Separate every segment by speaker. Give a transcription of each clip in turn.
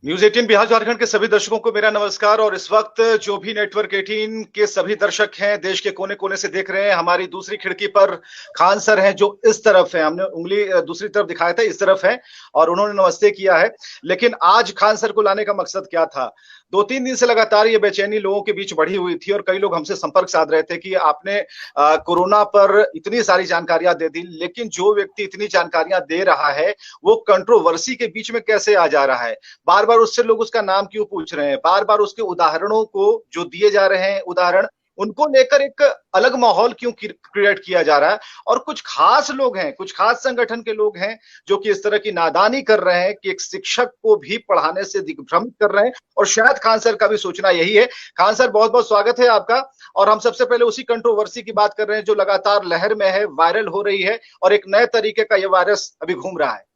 Speaker 1: News 18 Bihar Jharkhand के सभी दर्शकों को मेरा नमस्कार। और इस वक्त जो भी नेटवर्क 18 के सभी दर्शक हैं, देश के कोने-कोने से देख रहे हैं, हमारी दूसरी खिड़की पर खान सर हैं जो इस तरफ हैं। हमने उंगली दूसरी तरफ दिखाया था, इस तरफ है और उन्होंने नमस्ते किया है। लेकिन आज खान सर को लाने का मकसद क्या था? 2-3 दिन से लगातार ये बेचैनी लोगों के बीच बढ़ी हुई थी और कई लोग हमसे संपर्क साध रहे थे कि आपने कोरोना पर इतनी सारी जानकारियां दे दी, लेकिन जो व्यक्ति इतनी जानकारियां दे रहा है, वो कंट्रोवर्सी के बीच में कैसे आ जा रहा है? बार-बार उससे लोग उसका नाम क्यों पूछ रहे हैं? बार-बार उसके उदाहरणों को जो दिए जा रहे हैं उदाहरण, उनको लेकर एक अलग माहौल क्यों क्रिएट किया जा रहा है? और कुछ खास लोग हैं, कुछ खास संगठन के लोग हैं जो कि इस तरह की नादानी कर रहे हैं कि एक शिक्षक को भी पढ़ाने से दिग्भ्रमित कर रहे हैं और शायद खान सर का भी सोचना यही है। खान सर, बहुत-बहुत स्वागत है आपका। और हम सबसे पहले उसी कंट्रोवर्सी की बात कर रहे हैं जो लगातार लहर में है, वायरल हो रही है और एक नए तरीके का ये वायरस अभी घूम रहा है।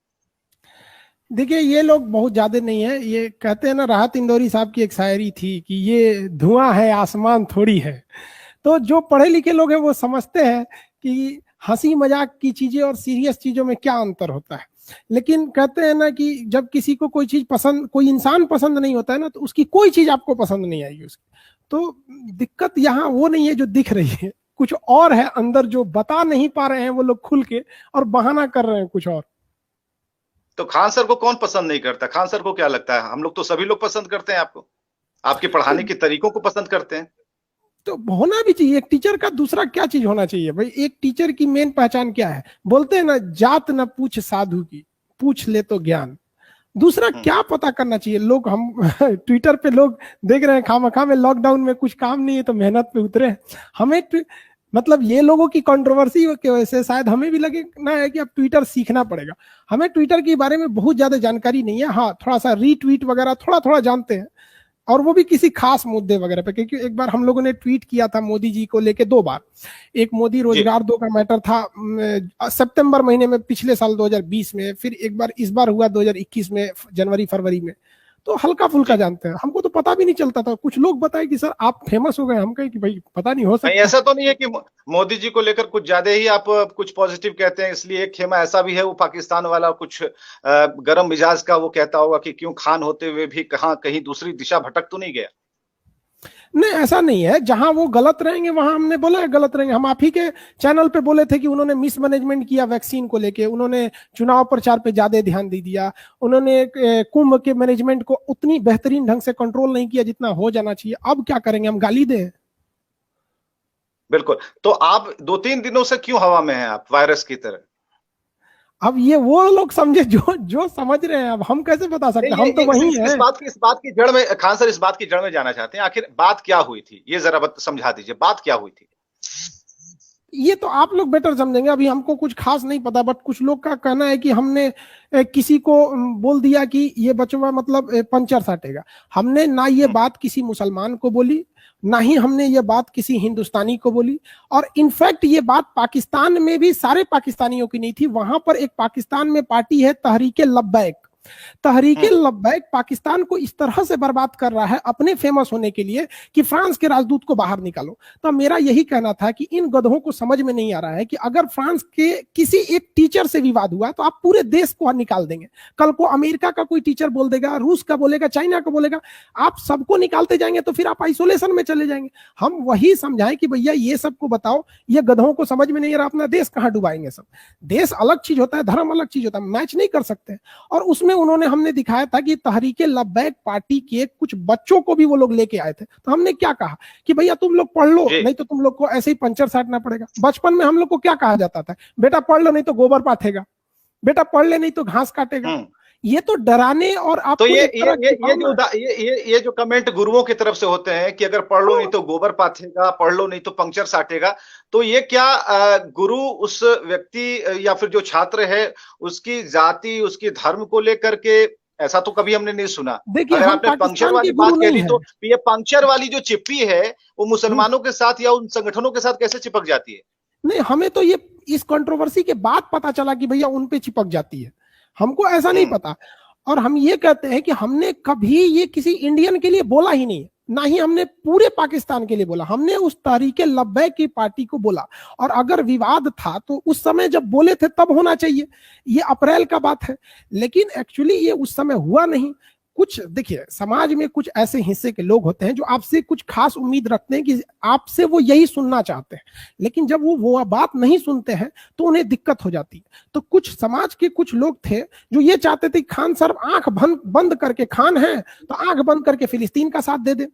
Speaker 2: देखिए, ये लोग बहुत ज्यादा नहीं है। ये कहते हैं ना, राहत इंदौरी साहब की एक शायरी थी कि ये धुआं है, आसमान थोड़ी है। तो जो पढ़े लिखे लोग हैं वो समझते हैं कि हंसी मजाक की चीजें और सीरियस चीजों में क्या अंतर होता है। लेकिन कहते हैं ना कि जब किसी को कोई चीज पसंद, कोई इंसान पसंद नहीं होता है ना, तो उसकी कोई चीज आपको पसंद नहीं आएगी उसकी। तो दिक्कत यहाँ वो नहीं है जो दिख रही है, कुछ और है अंदर जो बता नहीं पा रहे हैं वो लोग खुल के, और बहाना कर रहे हैं कुछ और।
Speaker 1: तो खान सर को कौन पसंद नहीं करता? खान सर को क्या लगता है? हम लोग तो सभी लोग पसंद करते हैं आपको, आपके पढ़ाने के तरीकों को पसंद करते हैं।
Speaker 2: तो होना भी चाहिए। एक टीचर का दूसरा क्या चीज होना चाहिए भाई? एक टीचर की मेन पहचान क्या है? बोलते हैं ना, जात न पूछ साधु की, पूछ ले तो ज्ञान। दूसरा क्या पता करना चाहिए? लोग हम ट्विटर पे लोग देख रहे हैं खामखा में, लॉकडाउन में कुछ काम नहीं है तो मेहनत पे उतरे हैं। हमें मतलब ये लोगों की कंट्रोवर्सी की वजह से शायद हमें भी लगे ना है कि अब ट्विटर सीखना पड़ेगा। हमें ट्विटर के बारे में बहुत ज्यादा जानकारी नहीं है। हाँ, थोड़ा सा रीट्वीट वगैरह थोड़ा थोड़ा जानते हैं, और वो भी किसी खास मुद्दे वगैरह पे। क्योंकि एक बार हम लोगों ने ट्वीट किया था मोदी जी को लेके 2 बार। एक मोदी रोजगार दो का मैटर था सितंबर महीने में पिछले साल 2020 में, फिर एक बार इस बार हुआ 2021 में जनवरी फरवरी में। तो हल्का फुल्का जानते हैं, हमको तो पता भी नहीं चलता था। कुछ लोग बताए कि सर आप फेमस हो गए, हम कहे कि भाई पता नहीं, हो सकता
Speaker 1: नहीं, ऐसा तो नहीं है कि मोदी जी को लेकर कुछ ज्यादा ही आप कुछ पॉजिटिव कहते हैं, इसलिए एक खेमा ऐसा भी है वो पाकिस्तान वाला कुछ गरम मिजाज का, वो कहता होगा कि क्यों खान होते हुए भी कहाँ कहीं दूसरी दिशा भटक तो नहीं गया?
Speaker 2: नहीं, ऐसा नहीं है। जहां वो गलत रहेंगे वहां हमने बोला है गलत रहेंगे। हम आप ही के चैनल पे बोले थे कि उन्होंने मिसमैनेजमेंट किया वैक्सीन को लेके, उन्होंने चुनाव प्रचार पे ज्यादा ध्यान दे दिया, उन्होंने कुंभ के मैनेजमेंट को उतनी बेहतरीन ढंग से कंट्रोल नहीं किया जितना हो जाना चाहिए। अब क्या करेंगे, हम गाली दें?
Speaker 1: बिल्कुल। तो आप 2-3 दिनों से क्यों हवा में हैं आप, वायरस की तरह?
Speaker 2: अब ये वो लोग समझे जो जो समझ रहे हैं। अब हम कैसे बता सकते हैं? हम तो वही हैं।
Speaker 1: इस बात की जड़ में खान सर, इस बात की जड़ में जाना चाहते हैं, आखिर बात क्या हुई थी? ये जरा समझा दीजिए, बात क्या हुई थी?
Speaker 2: ये तो आप लोग बेटर समझेंगे, अभी हमको कुछ खास नहीं पता। बट कुछ लोग का कहना है कि हमने किसी को बोल दिया कि ये बचवा मतलब पंचर साटेगा। हमने ना ये बात किसी मुसलमान को बोली, ना ही हमने ये बात किसी हिंदुस्तानी को बोली। और इनफैक्ट ये बात पाकिस्तान में भी सारे पाकिस्तानियों की नहीं थी। वहां पर एक पाकिस्तान में पार्टी है तहरीके लब्बैक। तहरीके लब्बैक पाकिस्तान को इस तरह से बर्बाद कर रहा है अपने फेमस होने के लिए कि फ्रांस के राजदूत को बाहर निकालो। तो मेरा यही कहना था कि इन गधों को समझ में नहीं आ रहा है कि अगर फ्रांस के किसी एक टीचर से विवाद हुआ तो आप पूरे देश को निकाल देंगे। कल को अमेरिका का कोई टीचर बोल देगा, रूस का बोलेगा, चाइना का बोलेगा, आप सबको निकालते जाएंगे तो फिर आप आइसोलेशन में चले जाएंगे। हम वही समझाएं कि भैया ये सबको बताओ, ये गधों को समझ में नहीं आ रहा, अपना देश कहां डुबाएंगे सब। देश अलग चीज होता है, धर्म अलग चीज होता है, मैच नहीं कर सकते। और उसमें उन्होंने हमने दिखाया था कि तहरीके लब्बैक पार्टी के कुछ बच्चों को भी वो लोग लेके आए थे। तो हमने क्या कहा कि भैया तुम लोग पढ़ लो, नहीं तो तुम लोग को ऐसे ही पंचर साटना पड़ेगा। बचपन में हम लोग को क्या कहा जाता था? बेटा पढ़ लो नहीं तो गोबर पाथेगा, बेटा पढ़ ले नहीं तो घास काटेगा। ये तो डराने और आपको
Speaker 1: तो ये जो कमेंट गुरुओं की तरफ से होते हैं कि अगर पढ़ लो नहीं तो गोबर पाथेगा, पढ़ लो नहीं तो पंक्चर साटेगा, तो ये क्या गुरु उस व्यक्ति या फिर जो छात्र है उसकी जाति, उसकी धर्म को लेकर के? ऐसा तो कभी हमने नहीं सुना।
Speaker 2: देखिए,
Speaker 1: अगर आपने पंक्चर वाली बात कह ली तो ये पंक्चर वाली जो चिप्पी है वो मुसलमानों के साथ या उन संगठनों के साथ कैसे चिपक जाती है?
Speaker 2: नहीं, हमें तो ये इस कंट्रोवर्सी के बाद पता चला कि भैया उन पे चिपक जाती है। हमको ऐसा नहीं पता। और हम ये कहते हैं कि हमने कभी ये किसी इंडियन के लिए बोला ही नहीं, ना ही हमने पूरे पाकिस्तान के लिए बोला। हमने उस तहरीके लब्बैक की पार्टी को बोला। और अगर विवाद था तो उस समय जब बोले थे तब होना चाहिए। ये अप्रैल का बात है, लेकिन एक्चुअली ये उस समय हुआ नहीं। कुछ देखिए, समाज में कुछ ऐसे हिस्से के लोग होते हैं जो आपसे कुछ खास उम्मीद रखते हैं कि आपसे वो यही सुनना चाहते हैं, लेकिन जब वो बात नहीं सुनते हैं तो उन्हें दिक्कत हो जाती है। तो कुछ समाज के कुछ लोग थे जो ये चाहते थे खान साहब आंख बंद करके, खान है तो आंख बंद करके फिलिस्तीन का साथ दे दे।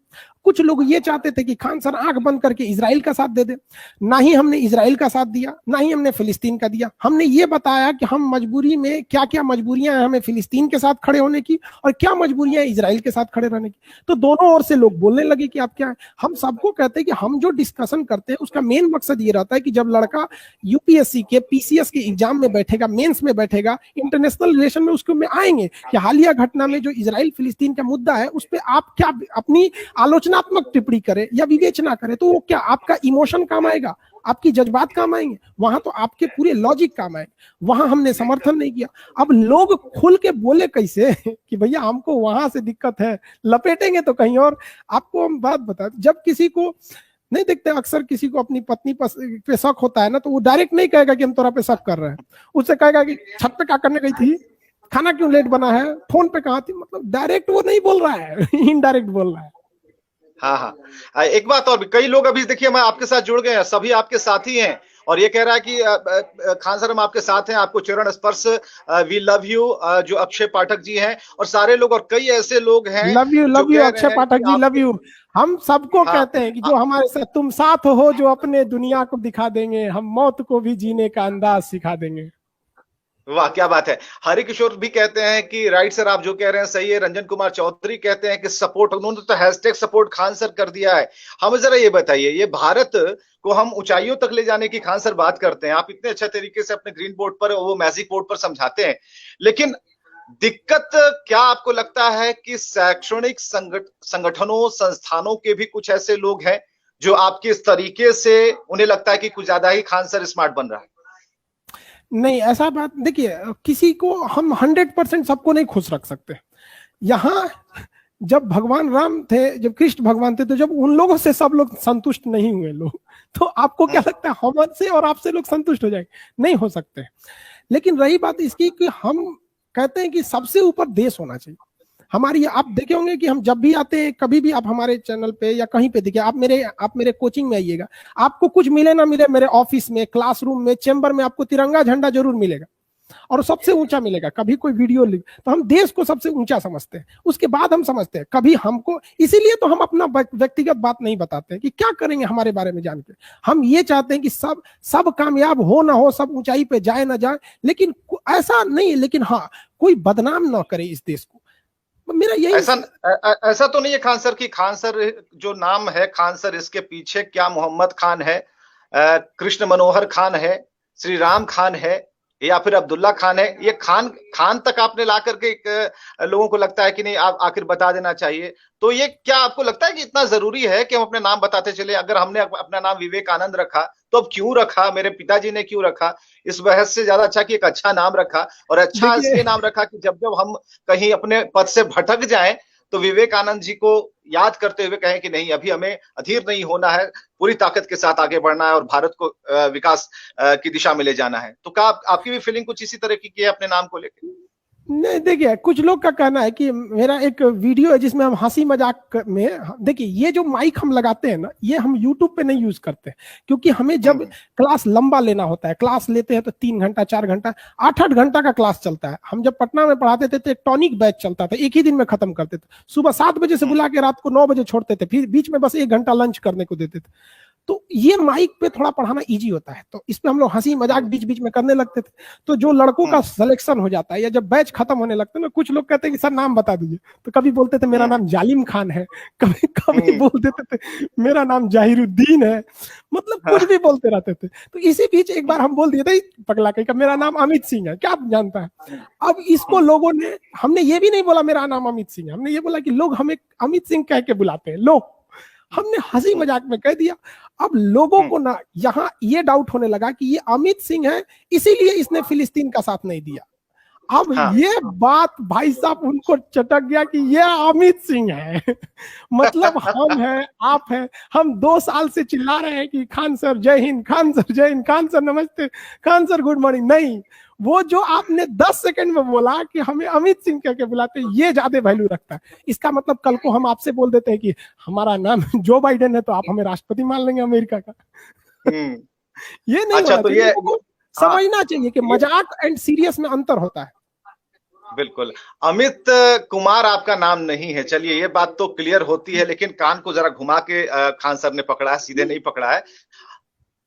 Speaker 2: कुछ लोग ये चाहते थे कि खान सर आंख बंद करके इजराइल का साथ दे दे। ना ही हमने इजराइल का साथ दिया, ना ही हमने फिलिस्तीन का दिया। हमने ये बताया कि हम मजबूरी में क्या क्या मजबूरियां हैं हमें फिलिस्तीन के साथ खड़े होने की और क्या मजबूरियां हैं इजराइल के साथ खड़े रहने की। तो दोनों ओर से लोग बोलने लगे कि आप क्या है। हम सबको कहते हैं कि हम जो डिस्कशन करते हैं उसका मेन मकसद ये रहता है कि जब लड़का यूपीएससी के पीसीएस के एग्जाम में बैठेगा, मेंस में बैठेगा, इंटरनेशनल रिलेशन में उसको में आएंगे कि हालिया घटना में जो इजराइल फिलिस्तीन का मुद्दा है उस पर आप क्या अपनी आलोचनात्मक टिप्पणी करें या विवेचना करें, तो वो क्या आपका इमोशन काम आएगा, आपकी जज्बात काम आएंगे, वहां तो आपके पूरे लॉजिक काम आएंगे। वहां हमने समर्थन नहीं किया। अब लोग खुल के बोले कैसे कि भैया हमको वहां से दिक्कत है, लपेटेंगे तो कहीं और। आपको हम बात बता, जब किसी को नहीं देखते, अक्सर किसी को अपनी पत्नी पे शक होता है ना, तो वो डायरेक्ट नहीं कहेगा कि हम तोरा पे शक कर रहे हैं, उससे कहेगा कि छत पे क्या करने गई थी, खाना क्यों लेट बना है, फोन पे कहाँ थी। मतलब डायरेक्ट वो नहीं बोल रहा है, इनडायरेक्ट बोल रहा है।
Speaker 1: हाँ हाँ, एक बात और भी, कई लोग अभी देखिए मैं आपके साथ जुड़ गए हैं, सभी आपके साथी हैं और ये कह रहा है कि खान सर हम आपके साथ हैं, आपको चरण स्पर्श, वी लव यू, जो अक्षय पाठक जी हैं और सारे लोग और कई ऐसे लोग हैं।
Speaker 2: Love you Akshay Pathak ji, love you. हम सबको कहते हैं कि जो हमारे साथ तुम साथ हो, जो अपने दुनिया को दिखा देंगे, हम मौत को भी जीने का अंदाज सिखा देंगे।
Speaker 1: वाह क्या बात है। हरि किशोर भी कहते हैं कि राइट सर, आप जो कह रहे हैं सही है। रंजन कुमार चौधरी कहते हैं कि सपोर्ट, उन्होंने तो हैशटैग सपोर्ट खान सर कर दिया है। हमें जरा ये बताइए, ये भारत को हम ऊंचाइयों तक ले जाने की खान सर बात करते हैं, आप इतने अच्छे तरीके से अपने ग्रीन बोर्ड पर, वो मैजिक बोर्ड पर समझाते हैं, लेकिन दिक्कत क्या आपको लगता है कि शैक्षणिक संगठनों, संस्थानों के भी कुछ ऐसे लोग हैं जो आपके इस तरीके से उन्हें लगता है कि कुछ ज्यादा ही खान सर स्मार्ट बन रहा है?
Speaker 2: नहीं, ऐसा बात देखिए, किसी को हम 100% सबको नहीं खुश रख सकते। यहाँ जब भगवान राम थे, जब कृष्ण भगवान थे, तो जब उन लोगों से सब लोग संतुष्ट नहीं हुए लोग, तो आपको क्या लगता है हमसे और आपसे लोग संतुष्ट हो जाएंगे? नहीं हो सकते। लेकिन रही बात इसकी कि हम कहते हैं कि सबसे ऊपर देश होना चाहिए हमारी। आप देखे होंगे कि हम जब भी आते हैं, कभी भी आप हमारे चैनल पे या कहीं पे देखिए, आप मेरे कोचिंग में आइएगा, आपको कुछ मिले ना मिले, मेरे ऑफिस में, क्लासरूम में, चेंबर में आपको तिरंगा झंडा जरूर मिलेगा और सबसे ऊंचा मिलेगा। कभी कोई वीडियो लिख, तो हम देश को सबसे ऊंचा समझते हैं, उसके बाद हम समझते हैं कभी हमको, इसीलिए तो हम अपना व्यक्तिगत बात नहीं बताते हैं कि क्या करेंगे हमारे बारे में जान के। हम ये चाहते हैं कि सब कामयाब हो ना हो, सब ऊंचाई पे जाए ना जाए, लेकिन ऐसा नहीं, लेकिन हाँ कोई बदनाम ना करे इस देश को। मेरा यही
Speaker 1: ऐसा तो नहीं है खान सर की, खान सर जो नाम है खान सर, इसके पीछे क्या मोहम्मद खान है, कृष्ण मनोहर खान है, श्री राम खान है, या फिर अब्दुल्ला खान है? ये खान तक आपने ला करके लोगों को लगता है कि नहीं, आप आखिर बता देना चाहिए। तो ये क्या आपको लगता है कि इतना जरूरी है कि हम अपने नाम बताते चले? अगर हमने अपना नाम विवेकानंद रखा तो अब क्यों रखा, मेरे पिताजी ने क्यों रखा, इस बहस से ज्यादा अच्छा कि एक अच्छा नाम रखा, और अच्छा इसलिए नाम रखा कि जब जब हम कहीं अपने पद से भटक जाएं तो विवेकानंद जी को याद करते हुए कहें कि नहीं, अभी हमें अधीर नहीं होना है, पूरी ताकत के साथ आगे बढ़ना है और भारत को विकास की दिशा में ले जाना है। तो क्या आपकी भी फीलिंग कुछ इसी तरह की है अपने नाम को लेकर?
Speaker 2: नहीं, देखिए कुछ लोग का कहना है कि मेरा एक वीडियो है जिसमें हम हंसी मजाक में, देखिए ये जो माइक हम लगाते हैं ना, ये हम यूट्यूब पे नहीं यूज करते, क्योंकि हमें जब क्लास लंबा लेना होता है, क्लास लेते हैं तो 3 घंटा 4 घंटा 8-8 घंटा का क्लास चलता है। हम जब पटना में पढ़ाते थे तो एक टॉनिक बैच चलता था, एक ही दिन में खत्म करते थे। सुबह 7 बजे से बुला के रात को 9 बजे छोड़ते थे, फिर बीच में बस 1 घंटा लंच करने को देते थे। तो ये माइक पे थोड़ा पढ़ाना इजी होता है, तो इस पे हम लोग हंसी मजाक बीच बीच में करने लगते थे। तो जो लड़कों का सिलेक्शन हो जाता है या जब बैच खत्म होने लगता है ना, कुछ लोग कहते हैं कि सर नाम बता दीजिए, तो कभी बोलते थे मेरा नाम जालिम खान है, कभी बोल देते थे मेरा नाम जाहिरुद्दीन है, मतलब कुछ भी बोलते रहते थे। तो इसी बीच एक बार हम बोल दिए थे पगला कहीं का मेरा नाम अमित सिंह है, क्या आप जानता है? अब इसको लोगों ने, हमने ये भी नहीं बोला मेरा नाम अमित सिंह है, हमने ये बोला कि लोग हमें अमित सिंह कह के बुलाते हैं, लोग, हमने हंसी मजाक में कह दिया। अब लोगों को ना यहाँ ये डाउट होने लगा कि ये अमित सिंह है, इसीलिए इसने फिलिस्तीन का साथ नहीं दिया। अब ये बात भाई साहब उनको चटक गया कि ये अमित सिंह है। मतलब हम हैं, आप हैं, हम 2 साल से चिल्ला रहे हैं कि खान सर जय हिंद, खान सर जय हिंद, खान सर नमस्ते, खान सर गुड मॉर्निंग। नहीं, वो जो आपने 10 सेकंड में बोला कि हमें अमित सिंह कह के बुलाते, ये ज्यादा वैल्यू रखता है। इसका मतलब कल को हम आपसे बोल देते हैं कि हमारा नाम जो बाइडेन है तो आप हमें राष्ट्रपति मान लेंगे अमेरिका का। ये नहीं
Speaker 1: अच्छा, तो ये
Speaker 2: समझना चाहिए कि मजाक एंड सीरियस में अंतर होता है।
Speaker 1: बिल्कुल। अमित कुमार आपका नाम नहीं है, चलिए ये बात तो क्लियर होती है, लेकिन कान को जरा घुमा के खान सर ने पकड़ा है, सीधे नहीं पकड़ा है।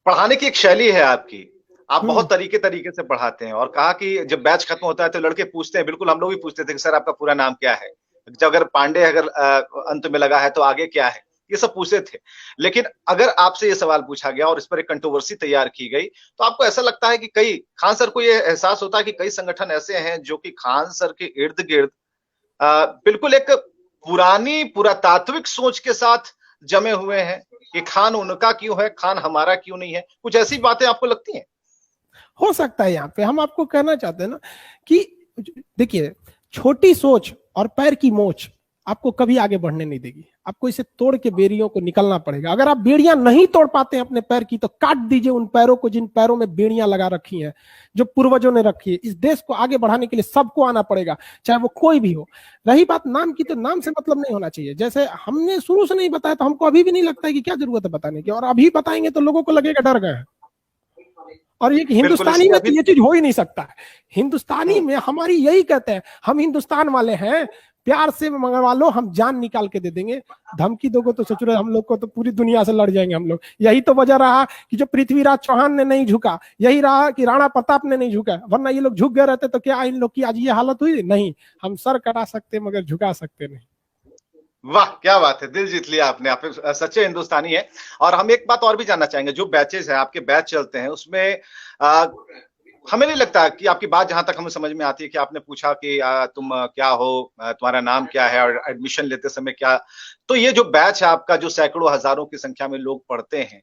Speaker 1: पढ़ाने की एक शैली है आपकी, आप बहुत तरीके से पढ़ाते हैं, और कहा कि जब बैच खत्म होता है तो लड़के पूछते हैं, बिल्कुल हम लोग भी पूछते थे कि सर आपका पूरा नाम क्या है, जब अगर पांडे अगर अंत में लगा है तो आगे क्या है, ये सब पूछते थे। लेकिन अगर आपसे ये सवाल पूछा गया और इस पर एक कंट्रोवर्सी तैयार की गई, तो आपको ऐसा लगता है कि कई खान सर को ये एहसास होता है कि कई संगठन ऐसे हैं जो कि खान सर के इर्द गिर्द बिल्कुल एक पुरानी पुरातात्विक सोच के साथ जमे हुए हैं कि खान उनका क्यों है, खान हमारा क्यों नहीं है? कुछ ऐसी बातें आपको लगती हैं?
Speaker 2: हो सकता है। यहाँ पे हम आपको कहना चाहते हैं ना कि देखिए, छोटी सोच और पैर की मोच आपको कभी आगे बढ़ने नहीं देगी। आपको इसे तोड़ के बेड़ियों को निकलना पड़ेगा। अगर आप बेड़ियां नहीं तोड़ पाते हैं अपने पैर की, तो काट दीजिए उन पैरों को जिन पैरों में बेड़ियां लगा रखी हैं, जो पूर्वजों ने रखी है। इस देश को आगे बढ़ाने के लिए सबको आना पड़ेगा, चाहे वो कोई भी हो। रही बात नाम की, तो नाम से मतलब नहीं होना चाहिए। जैसे हमने शुरू से नहीं बताया तो हमको अभी भी नहीं लगता है कि क्या जरूरत है बताने की, और अभी बताएंगे तो लोगों को लगेगा डर गए। और ये हिंदुस्तानी में तो ये चीज हो ही नहीं सकता है। हिंदुस्तानी में हमारी यही कहते हैं, हम हिंदुस्तान वाले हैं, प्यार से मंगवा लो, हम जान निकाल के दे देंगे। धमकी दोगे तो सचुरे हम लोग को तो पूरी दुनिया से लड़ जाएंगे हम लोग। यही तो वजह रहा कि जो पृथ्वीराज चौहान ने नहीं झुका, यही रहा कि राणा प्रताप ने नहीं झुका, वरना ये लोग झुक गए रहते तो क्या इन लोग की आज ये हालत हुई? नहीं, हम सर कटा सकते मगर झुका सकते नहीं।
Speaker 1: वाह, क्या बात है, दिल जीत लिया आपने, आप सच्चे हिंदुस्तानी है। और हम एक बात और भी जानना चाहेंगे, जो बैचेस है आपके, बैच चलते हैं, उसमें हमें नहीं लगता कि आपकी बात जहां तक हमें समझ में आती है कि आपने पूछा कि तुम क्या हो, तुम्हारा नाम क्या है, और एडमिशन लेते समय क्या, तो ये जो बैच है आपका, जो सैकड़ों हजारों की संख्या में लोग पढ़ते हैं,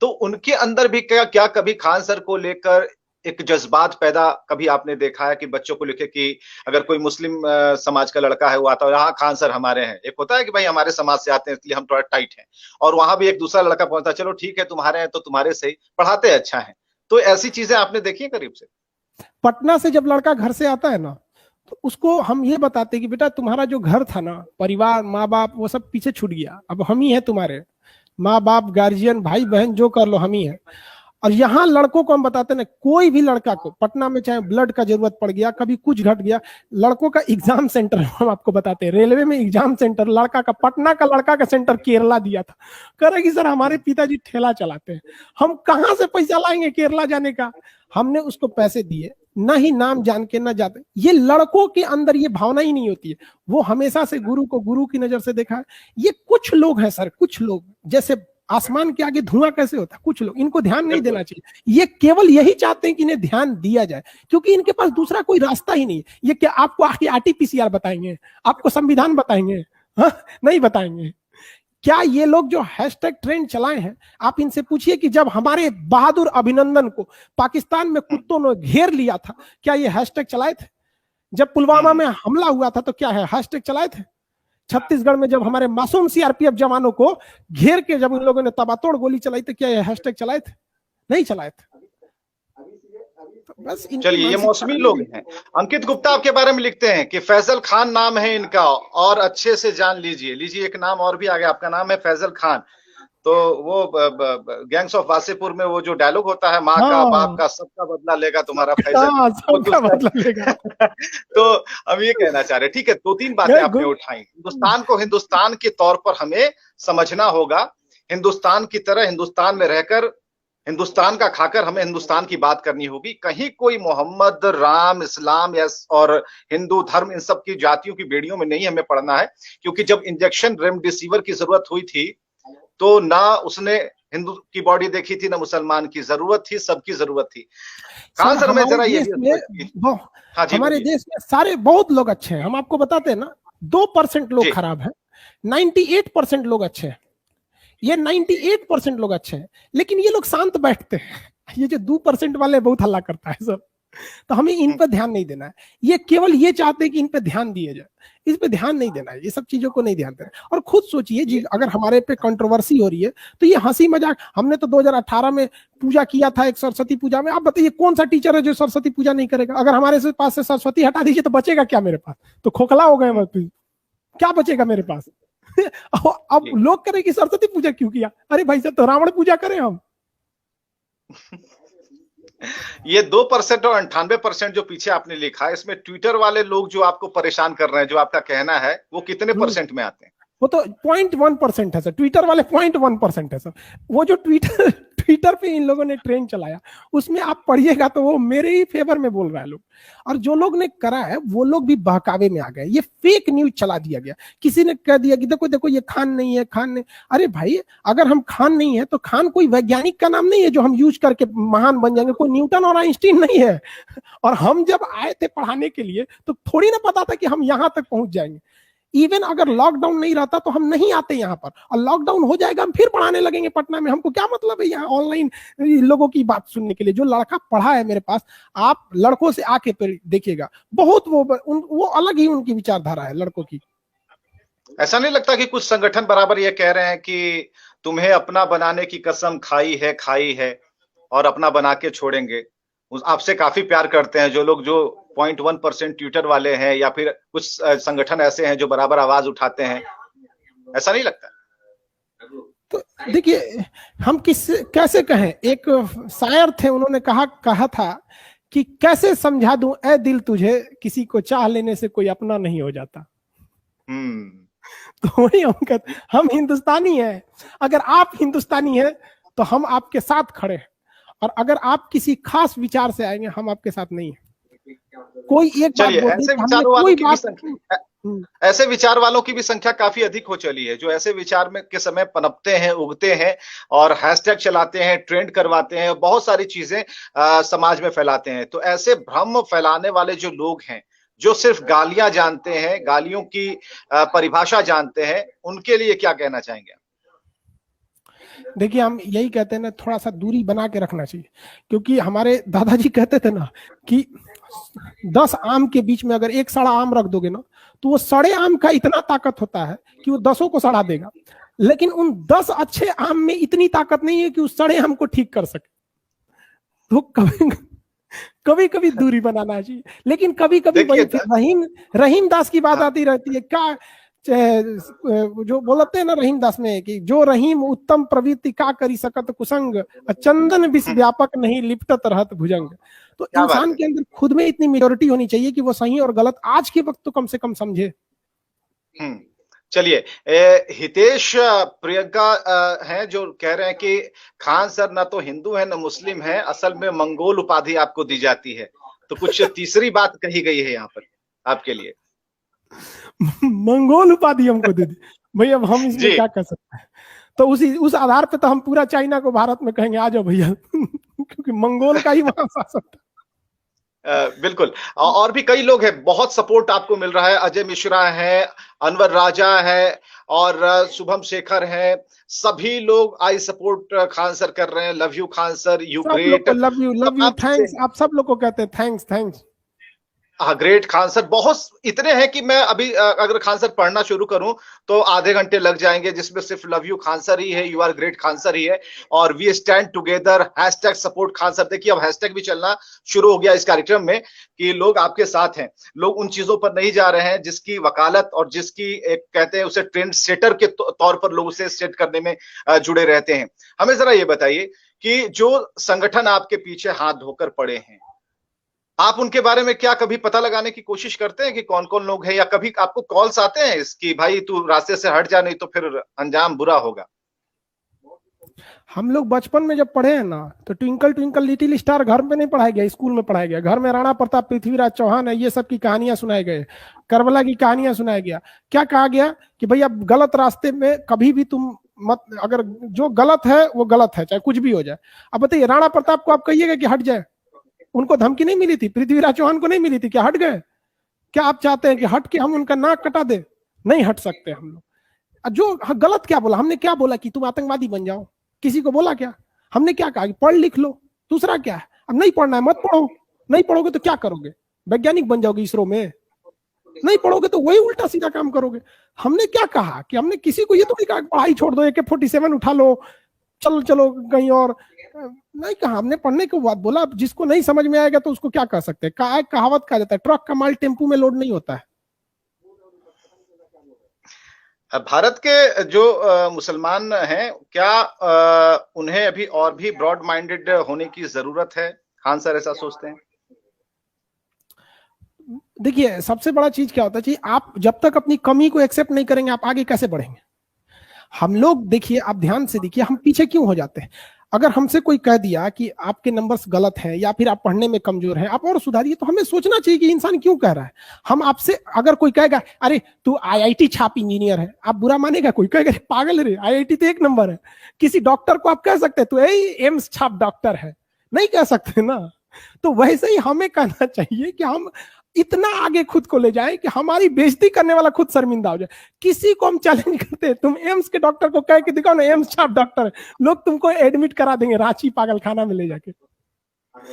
Speaker 1: तो उनके अंदर भी क्या कभी खान सर को लेकर एक जज्बात पैदा कभी आपने देखा है कि बच्चों को लेके कि अगर कोई मुस्लिम समाज का लड़का है, वो आता है, हाँ खान सर हमारे हैं, एक होता है कि भाई हमारे समाज से आते हैं इसलिए हम थोड़ा टाइट हैं, और वहां भी एक दूसरा लड़का पहुंचता है, चलो ठीक है तुम्हारे हैं तो तुम्हारे से ही पढ़ाते अच्छा है। तो ऐसी चीजें आपने देखी है करीब से?
Speaker 2: पटना से जब लड़का घर से आता है ना, तो उसको हम ये बताते कि बेटा तुम्हारा जो घर था ना, परिवार, माँ बाप, वो सब पीछे छूट गया, अब हम ही है तुम्हारे माँ बाप, गार्जियन, भाई बहन, जो कर लो हम ही है। और यहाँ लड़कों को हम बताते ना, कोई भी लड़का को पटना में चाहे ब्लड का जरूरत पड़ गया, कभी कुछ घट गया, लड़कों का एग्जाम सेंटर हम आपको बताते हैं, रेलवे में एग्जाम सेंटर लड़का का, पटना का लड़का का सेंटर केरला दिया था। कह रहे कि सर हमारे पिताजी ठेला चलाते हैं, हम कहाँ से पैसा लाएंगे केरला जाने का? हमने उसको पैसे दिए, ना ही नाम जान के ना जाते। ये लड़कों के अंदर ये भावना ही नहीं होती है। वो हमेशा से गुरु को गुरु की नजर से देखा है। ये कुछ लोग हैं सर, कुछ लोग, जैसे आसमान के आगे धुआं कैसे होता है, कुछ लोग, इनको ध्यान नहीं देना चाहिए। ये केवल यही चाहते हैं कि इन्हें ध्यान दिया जाए, क्योंकि इनके पास दूसरा कोई रास्ता ही नहीं। ये क्या आपको आरटीपीसीआर बताएंगे, आपको संविधान बताएंगे? हाँ, नहीं बताएंगे। क्या ये लोग जो हैशटैग ट्रेंड चलाए हैं, आप इनसे पूछिए कि जब हमारे बहादुर अभिनंदन को पाकिस्तान में कुत्तों ने घेर लिया था, क्या ये हैशटैग चलाए थे? जब पुलवामा में हमला हुआ था तो क्या है हैशटैग चलाए थे? छत्तीसगढ़ में जब हमारे मासूम सीआरपीएफ जवानों को घेर के जब इन लोगों ने तबातोड़ गोली चलाई तो क्या ये हैशटैग चलाए थे? नहीं चलाए थे।
Speaker 1: बस चलिए, ये मौसमी लोग हैं। अंकित गुप्ता आपके बारे में लिखते हैं कि फैजल खान नाम है इनका, और अच्छे से जान लीजिए। एक नाम और भी आ गया, आपका नाम है फैजल खान। तो वो गैंग्स ऑफ वासेपुर में वो जो डायलॉग होता है, माँ का बाप का सबका बदला लेगा तुम्हारा फैजल, सबका बदला लेगा। तो हम ये कहना चाह रहे हैं, ठीक है, 2-3 बातें आपने उठाई। हिंदुस्तान को हिंदुस्तान के तौर पर हमें समझना होगा, हिंदुस्तान की तरह हिंदुस्तान में रहकर, हिंदुस्तान का खाकर हमें हिंदुस्तान की बात करनी होगी। कहीं कोई मोहम्मद, राम, इस्लाम और हिंदू धर्म, इन सब की जातियों की बेड़ियों में नहीं हमें पड़ना है, क्योंकि जब इंजेक्शन रेमडेसिविर की जरूरत हुई थी तो ना उसने हिंदू की बॉडी देखी थी, ना मुसलमान की जरूरत थी, सबकी जरूरत थी। खान सर, मैं जरा ये
Speaker 2: हमारे देश में सारे बहुत लोग अच्छे हैं, हम आपको बताते हैं ना, 2% लोग खराब हैं, 98% लोग अच्छे हैं। ये 98% लोग अच्छे हैं, लेकिन ये लोग शांत बैठते हैं। ये जो 2% वाले बहुत हल्ला करता है सब, तो हमें इन पर ध्यान नहीं देना है। ये केवल ये चाहते हैं कि इन पे ध्यान दिए जाए, इस पे ध्यान नहीं देना है, ये सब चीजों को नहीं ध्यान देना। और खुद सोचिए जी, अगर हमारे पे कंट्रोवर्सी हो रही है तो ये हंसी मजाक, हमने तो 2018 में पूजा किया था एक सरस्वती पूजा में। आप बताइए कौन सा टीचर है जो सरस्वती पूजा नहीं करेगा? अगर हमारे से पास से सरस्वती हटा दीजिए तो बचेगा क्या मेरे पास? तो खोखला हो गए, क्या बचेगा मेरे पास? अब लोग करें कि सरस्वती पूजा क्यों किया? अरे भाई साहब, तो रावण पूजा करें हम।
Speaker 1: ये 2% और 98% जो पीछे आपने लिखा है, इसमें ट्विटर वाले लोग जो आपको परेशान कर रहे हैं, जो आपका कहना है, वो कितने परसेंट में आते हैं?
Speaker 2: वो तो 0.1% है सर, ट्विटर वाले 0.1% है सर। वो जो ट्विटर पे इन लोगों ने ट्रेंड चलाया, उसमें आप पढ़िएगा तो वो मेरे ही फेवर में बोल रहा है लोग। और जो लोग ने करा है वो लोग भी बहकावे में आ गए, ये फेक न्यूज चला दिया गया। किसी ने कह दिया कि देखो देखो ये खान नहीं है, खान नहीं। अरे भाई, अगर हम खान नहीं है तो खान कोई वैज्ञानिक का नाम नहीं है जो हम यूज करके महान बन जाएंगे। कोई न्यूटन और आइंस्टीन नहीं है। और हम जब आए थे पढ़ाने के लिए तो थोड़ी ना पता था कि हम यहां तक पहुंच जाएंगे। इवन अगर लॉकडाउन नहीं रहता तो हम नहीं आते यहाँ पर, और लॉकडाउन हो जाएगा हम फिर पढ़ाने लगेंगे पटना में। हमको क्या मतलब है यहाँ ऑनलाइन लोगों की बात सुनने के लिए? जो लड़का पढ़ा है मेरे पास, आप लड़कों से आके देखिएगा, बहुत वो अलग ही उनकी विचारधारा है लड़कों की।
Speaker 1: ऐसा नहीं लगता कि कुछ संगठन बराबर ये कह रहे हैं कि तुम्हें अपना बनाने की कसम खाई है और अपना बना के छोड़ेंगे? आपसे काफी प्यार करते हैं जो लोग, जो 0.1% ट्विटर वाले हैं, या फिर कुछ संगठन ऐसे हैं जो बराबर आवाज उठाते हैं, ऐसा नहीं लगता?
Speaker 2: तो देखिए, हम कैसे कहें, एक शायर थे, उन्होंने कहा था कि कैसे समझा दूं ऐ दिल तुझे, किसी को चाह लेने से कोई अपना नहीं हो जाता। तो वही हम कहते, हम हिंदुस्तानी हैं। अगर आप हिंदुस्तानी हैं तो हम आपके साथ खड़े हैं, और अगर आप किसी खास विचार से आएंगे, हम आपके साथ नहीं है। कोई एक
Speaker 1: चलिए, ऐसे विचार वालों की भी संख्या काफी अधिक हो चली है, जो ऐसे विचार में के समय पनपते हैं, उगते हैं और हैशटैग चलाते हैं, ट्रेंड करवाते हैं, बहुत सारी चीजें समाज में फैलाते हैं। तो ऐसे भ्रम फैलाने वाले जो लोग हैं, जो सिर्फ गालियां जानते हैं, गालियों की परिभाषा जानते हैं, उनके लिए क्या कहना चाहेंगे?
Speaker 2: देखिए, हम यही कहते हैं ना, थोड़ा सा दूरी बना के रखना चाहिए। क्योंकि हमारे दादाजी कहते थे ना कि 10 आम के बीच में अगर एक सड़ा आम रख दोगे ना, तो वो सड़े आम का इतना ताकत होता है कि वो 10 को सड़ा देगा। लेकिन उन 10 अच्छे आम में इतनी ताकत नहीं है कि उस सड़े आम को ठीक कर सके। तो कभी कभी दूरी बनाना चाहिए। लेकिन कभी कभी रहीम दास की बात आती रहती है, क्या जो बोलते हैं ना रहीम दास में, कि जो रहीम उत्तम प्रवृत्ति का करी सकत कुसंग, चंदन विष व्यापक नहीं लिपटत रहत भुजंग। तो इंसान के अंदर खुद में इतनी मेच्योरिटी होनी चाहिए कि वो सही और गलत आज के वक्त तो कम से कम समझे।
Speaker 1: चलिए, हितेश प्रियंका हैं जो कह रहे हैं कि खान सर ना तो हिंदू है ना मुस्लिम है, असल में मंगोल उपाधि आपको दी जाती है। तो कुछ तीसरी बात कही गई है यहाँ पर आपके लिए।
Speaker 2: मंगोल उपाधि हमको दे दी भाई, अब हम इसमें क्या कर सकते हैं? तो उस आधार पे तो हम पूरा चाइना को भारत में कहेंगे आ जाओ भैया, क्योंकि मंगोल का ही वहां शासन था।
Speaker 1: बिल्कुल, और भी कई लोग हैं, बहुत सपोर्ट आपको मिल रहा है। अजय मिश्रा है, अनवर राजा है और शुभम शेखर है, सभी लोग आई सपोर्ट खान सर कर रहे हैं। Love you Khan sir, you great,
Speaker 2: love you thanks. आप सब लोग को कहते हैं थैंक्स।
Speaker 1: हाँ, ग्रेट खान सर। बहुत इतने हैं कि मैं अभी अगर खान सर पढ़ना शुरू करूं तो आधे घंटे लग जाएंगे, जिसमें सिर्फ लव यू खान सर ही है, you are great Khan sir ही है, और we stand together, hashtag support Khan sir. देखिए, अब हैशटैग भी चलना शुरू हो गया इस कार्यक्रम में कि लोग आपके साथ हैं। लोग उन चीजों पर नहीं जा रहे हैं जिसकी वकालत और जिसकी एक कहते हैं उसे ट्रेंड सेटर के तौर पर लोग उसे सेट करने में जुड़े रहते हैं। हमें जरा ये बताइए कि जो संगठन आपके पीछे हाथ धोकर पड़े हैं, आप उनके बारे में क्या कभी पता लगाने की कोशिश करते हैं कि कौन कौन लोग हैं, या कभी आपको कॉल्स आते हैं इसकी, भाई तू रास्ते से हट जा नहीं तो फिर अंजाम बुरा होगा?
Speaker 2: हम लोग बचपन में जब पढ़े हैं ना, तो ट्विंकल ट्विंकल लिटिल स्टार घर में नहीं पढ़ाया गया, स्कूल में पढ़ाया गया। घर में राणा प्रताप, पृथ्वीराज चौहान है, ये सब की कहानियां सुनाई गए, करबला की कहानियां सुनाया गया। क्या कहा गया कि भाई अब गलत रास्ते में कभी भी तुम मत, अगर जो गलत है वो गलत है, चाहे कुछ भी हो जाए। अब बताइए, राणा प्रताप को आप कहिएगा कि हट जाए, उनको धमकी नहीं मिली थी? पृथ्वीराज चौहान को नहीं मिली थी? क्या हट गए? क्या आप चाहते हैं कि हट के हम उनका नाक कटा दे? नहीं हट सकते हम लोग। जो गलत क्या बोला हमने? क्या बोला कि तुम आतंकवादी बन जाओ? किसी को बोला क्या? हमने क्या कहा कि पढ़ लिख लो, दूसरा क्या है? अब नहीं पढ़ना है मत पढ़ो, नहीं पढ़ोगे तो क्या करोगे? वैज्ञानिक बन जाओगे इसरो में? नहीं पढ़ोगे तो वही उल्टा सीधा काम करोगे। हमने क्या कहा कि हमने किसी को ये तो नहीं कहा पढ़ाई छोड़ दो, AK-47 उठा लो, चलो चलो कहीं और, नहीं कहा हमने। पढ़ने के बाद बोला जिसको नहीं समझ में आएगा तो उसको क्या कर सकते हैं। कहावत कहा जाता है ट्रक का माल टेम्पू में लोड नहीं होता है।
Speaker 1: भारत के जो मुसलमान हैं, क्या उन्हें अभी और भी ब्रॉड माइंडेड होने की जरूरत है? खान सर ऐसा सोचते हैं?
Speaker 2: देखिए सबसे बड़ा चीज क्या होता है कि आप जब तक अपनी कमी को एक्सेप्ट नहीं करेंगे आप आगे कैसे बढ़ेंगे? हम लोग देखिए, आप ध्यान से देखिए हम पीछे क्यों हो जाते हैं। अगर हमसे कोई कह दिया कि आपके नंबर्स गलत हैं या फिर आप पढ़ने में कमजोर हैं, आप और सुधारिए, तो हमें सोचना चाहिए कि इंसान क्यों कह रहा है। हम आपसे अगर कोई कहेगा अरे तू IIT छाप इंजीनियर है, आप बुरा मानेगा? कोई कहेगा पागल रे, IIT तो एक नंबर है। किसी डॉक्टर को आप कह सकते हैं तो एम्स छाप डॉक्टर है? नहीं कह सकते ना। तो वैसे ही हमें कहना चाहिए कि हम इतना आगे खुद को ले जाएं कि हमारी बेइज्जती करने वाला खुद शर्मिंदा हो जाए। किसी को हम चैलेंज करते हैं, तुम एम्स के डॉक्टर को कह के दिखाओ ना एम्स छाप डॉक्टर है, लोग तुमको एडमिट करा देंगे रांची पागल खाना में ले जाके।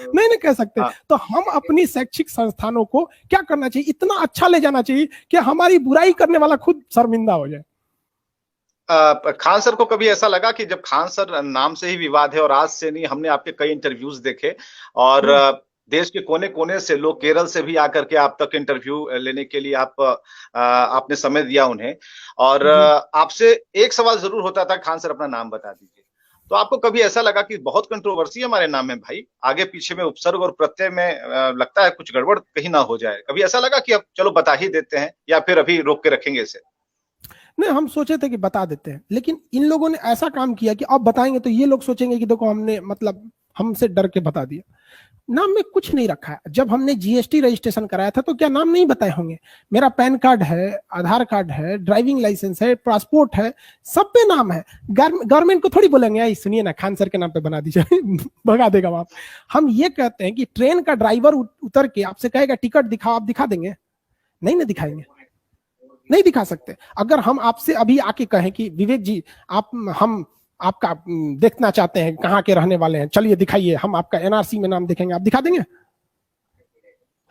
Speaker 2: नहीं कह सकते। तो हम अपनी शैक्षिक संस्थानों को क्या करना चाहिए, इतना अच्छा ले जाना चाहिए कि हमारी बुराई करने वाला खुद शर्मिंदा हो जाए।
Speaker 1: खान सर को कभी ऐसा लगा कि जब खान सर नाम से ही विवाद है, और आज से नहीं, हमने आपके कई इंटरव्यूज देखे और देश के कोने कोने से लोग, केरल से भी आकर के आप तक इंटरव्यू लेने के लिए आपने समय दिया उन्हें, और आपसे एक सवाल जरूर होता था, खान सर अपना नाम बता दीजिए। तो आपको कभी ऐसा लगा कि बहुत कंट्रोवर्सी हमारे नाम में भाई, आगे पीछे में उपसर्ग और प्रत्यय में लगता है कुछ गड़बड़ कहीं ना हो जाए? कभी ऐसा लगा कि अब चलो बता ही देते हैं, या फिर अभी रोक के रखेंगे इसे?
Speaker 2: नहीं, हम सोचे थे कि बता देते हैं, लेकिन इन लोगों ने ऐसा काम किया कि अब बताएंगे तो ये लोग सोचेंगे कि देखो हमने मतलब हमसे डर के बता दिया। नाम में कुछ नहीं रखा है। जब हमने GST रजिस्ट्रेशन कराया था तो क्या नाम नहीं बताए होंगे? मेरा पैन कार्ड है, आधार कार्ड है, ड्राइविंग लाइसेंस है, पासपोर्ट है, सब पे नाम है। गवर्नमेंट को थोड़ी बोलेंगे सुनिए ना खान सर के नाम पे बना दीजिए भगा देगा वहां। हम ये कहते हैं कि ट्रेन का ड्राइवर उतर के आपसे कहेगा टिकट दिखाओ, आप दिखा देंगे? नहीं ना दिखाएंगे, नहीं दिखा सकते। अगर हम आपसे अभी आके कहें कि विवेक जी हम आपका देखना चाहते हैं, कहाँ के रहने वाले हैं, चलिए दिखाइए, हम आपका NRC में नाम देखेंगे, आप दिखा देंगे?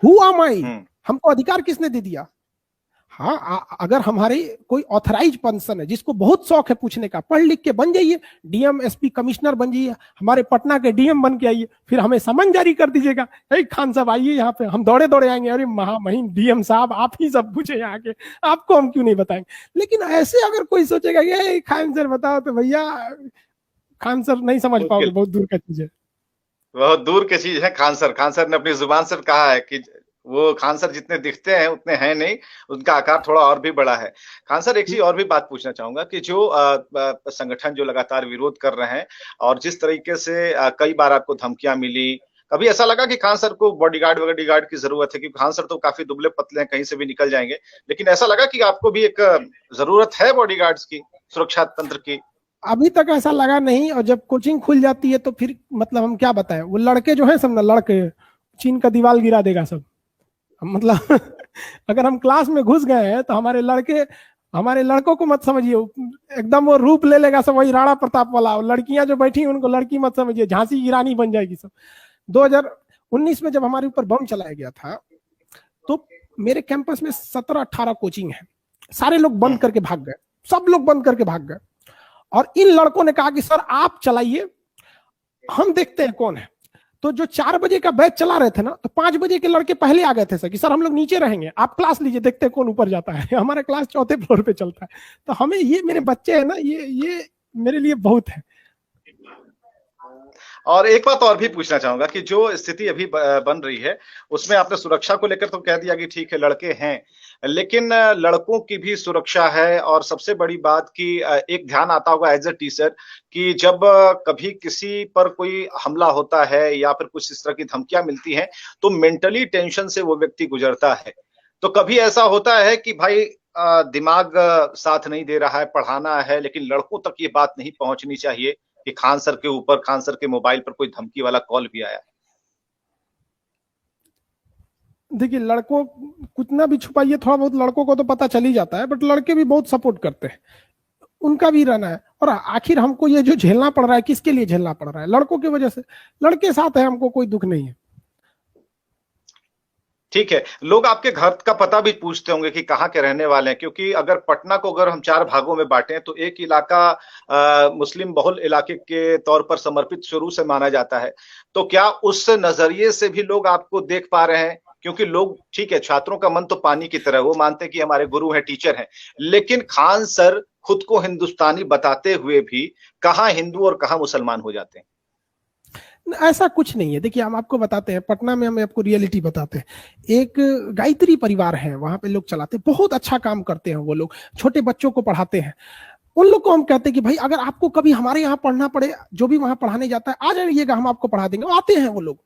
Speaker 2: हु आम आई? हमको अधिकार किसने दे दिया? हाँ, अगर हमारे कोई ऑथराइज पर्सन है जिसको बहुत शौक है पूछने का, पढ़ लिख के बन जाइए, DM SP कमिश्नर बन जाइए, हमारे पटना के DM बन के आइए, फिर हमें समन जारी कर दीजिएगा, खान साहब आइए यहाँ पे, हम दौड़े दौड़े आएंगे, अरे महामहिम DM साहब आप ही सब पूछे यहाँ के, आपको हम क्यों नहीं बताएंगे। लेकिन ऐसे अगर कोई सोचेगा ये खान सर बताओ, तो भैया खान सर नहीं समझ पाओगे, बहुत दूर का चीज है,
Speaker 1: बहुत दूर की चीज है। खान सर ने अपनी जुबान से कहा है कि वो खान सर जितने दिखते हैं उतने हैं नहीं, उनका आकार थोड़ा और भी बड़ा है। खान सर, एक चीज और भी बात पूछना चाहूंगा कि जो संगठन जो लगातार विरोध कर रहे हैं, और जिस तरीके से कई बार आपको धमकियां मिली, कभी ऐसा लगा कि खान सर को बॉडीगार्ड की जरूरत है? क्योंकि खान सर तो काफी दुबले पतले हैं, कहीं से भी निकल जाएंगे, लेकिन ऐसा लगा कि आपको भी एक जरूरत है बॉडीगार्ड्स की, सुरक्षा तंत्र की?
Speaker 2: अभी तक ऐसा लगा नहीं, और जब कोचिंग खुल जाती है तो फिर मतलब हम क्या बताएं, वो लड़के जो है सब ना, लड़के चीन का दीवार गिरा देगा सब, मतलब अगर हम क्लास में घुस गए हैं तो हमारे लड़कों को मत समझिए, एकदम वो रूप ले लेगा सब, वही राणा प्रताप वाला। लड़कियां जो बैठी उनको लड़की मत समझिए, झांसी की रानी बन जाएगी सब। 2019 में जब हमारे ऊपर बम चलाया गया था तो मेरे कैंपस में 17-18 कोचिंग है, सारे लोग बंद करके भाग गए, सब लोग बंद करके भाग गए। और इन लड़कों ने कहा कि सर आप चलाइए, हम देखते हैं कौन है। तो जो 4 बजे का बैच चला रहे थे ना, तो 5 बजे के लड़के पहले आ गए थे सर कि सर हम लोग नीचे रहेंगे, आप क्लास लीजिए, देखते हैं कौन ऊपर जाता है। हमारा क्लास 4थे फ्लोर पे चलता है। तो हमें ये मेरे बच्चे हैं ना, ये मेरे लिए बहुत है।
Speaker 1: और एक बात और भी पूछना चाहूंगा कि जो स्थिति अभी बन रही है उसमें आपने सुरक्षा को लेकर तो कह दिया कि ठीक है लड़के हैं, लेकिन लड़कों की भी सुरक्षा है। और सबसे बड़ी बात कि एक ध्यान आता होगा एज ए टीचर कि जब कभी किसी पर कोई हमला होता है या फिर कुछ इस तरह की धमकियां मिलती हैं तो मेंटली टेंशन से वो व्यक्ति गुजरता है। तो कभी ऐसा होता है कि भाई दिमाग साथ नहीं दे रहा है, पढ़ाना है, लेकिन लड़कों तक ये बात नहीं पहुंचनी चाहिए कि खान सर के ऊपर, खान सर के मोबाइल पर कोई धमकी वाला कॉल भी आया?
Speaker 2: देखिए लड़कों कितना भी छुपाइए, थोड़ा बहुत लड़कों को तो पता चल ही जाता है, बट लड़के भी बहुत सपोर्ट करते हैं, उनका भी रहना है। और आखिर हमको ये जो झेलना पड़ रहा है, किसके लिए झेलना पड़ रहा है? लड़कों की वजह से। लड़के साथ है, हमको कोई दुख नहीं है।
Speaker 1: ठीक है, लोग आपके घर का पता भी पूछते होंगे कि कहाँ के रहने वाले हैं, क्योंकि अगर पटना को अगर हम 4 भागों में बाँटें तो एक इलाका मुस्लिम बहुल इलाके के तौर पर समर्पित शुरू से माना जाता है। तो क्या उस नज़रिए से भी लोग आपको देख पा रहे हैं? क्योंकि लोग ठीक है, छात्रों का मन तो पानी की तरह है, वो मानते हैं कि हमारे गुरु हैं, टीचर हैं। लेकिन खान सर खुद को हिंदुस्तानी बताते हुए भी कहाँ हिंदू और कहाँ मुसलमान हो जाते हैं?
Speaker 2: ऐसा कुछ नहीं है। देखिए हम आपको बताते हैं, पटना में हम आपको रियलिटी बताते हैं। एक गायत्री परिवार है, वहां पे लोग चलाते, बहुत अच्छा काम करते हैं वो लोग, छोटे बच्चों को पढ़ाते हैं। उन लोग को हम कहते हैं कि भाई अगर आपको कभी हमारे यहाँ पढ़ना पड़े, जो भी वहां पढ़ाने जाता है आ जाइएगा, हम आपको पढ़ा देंगे। आते हैं वो लोग,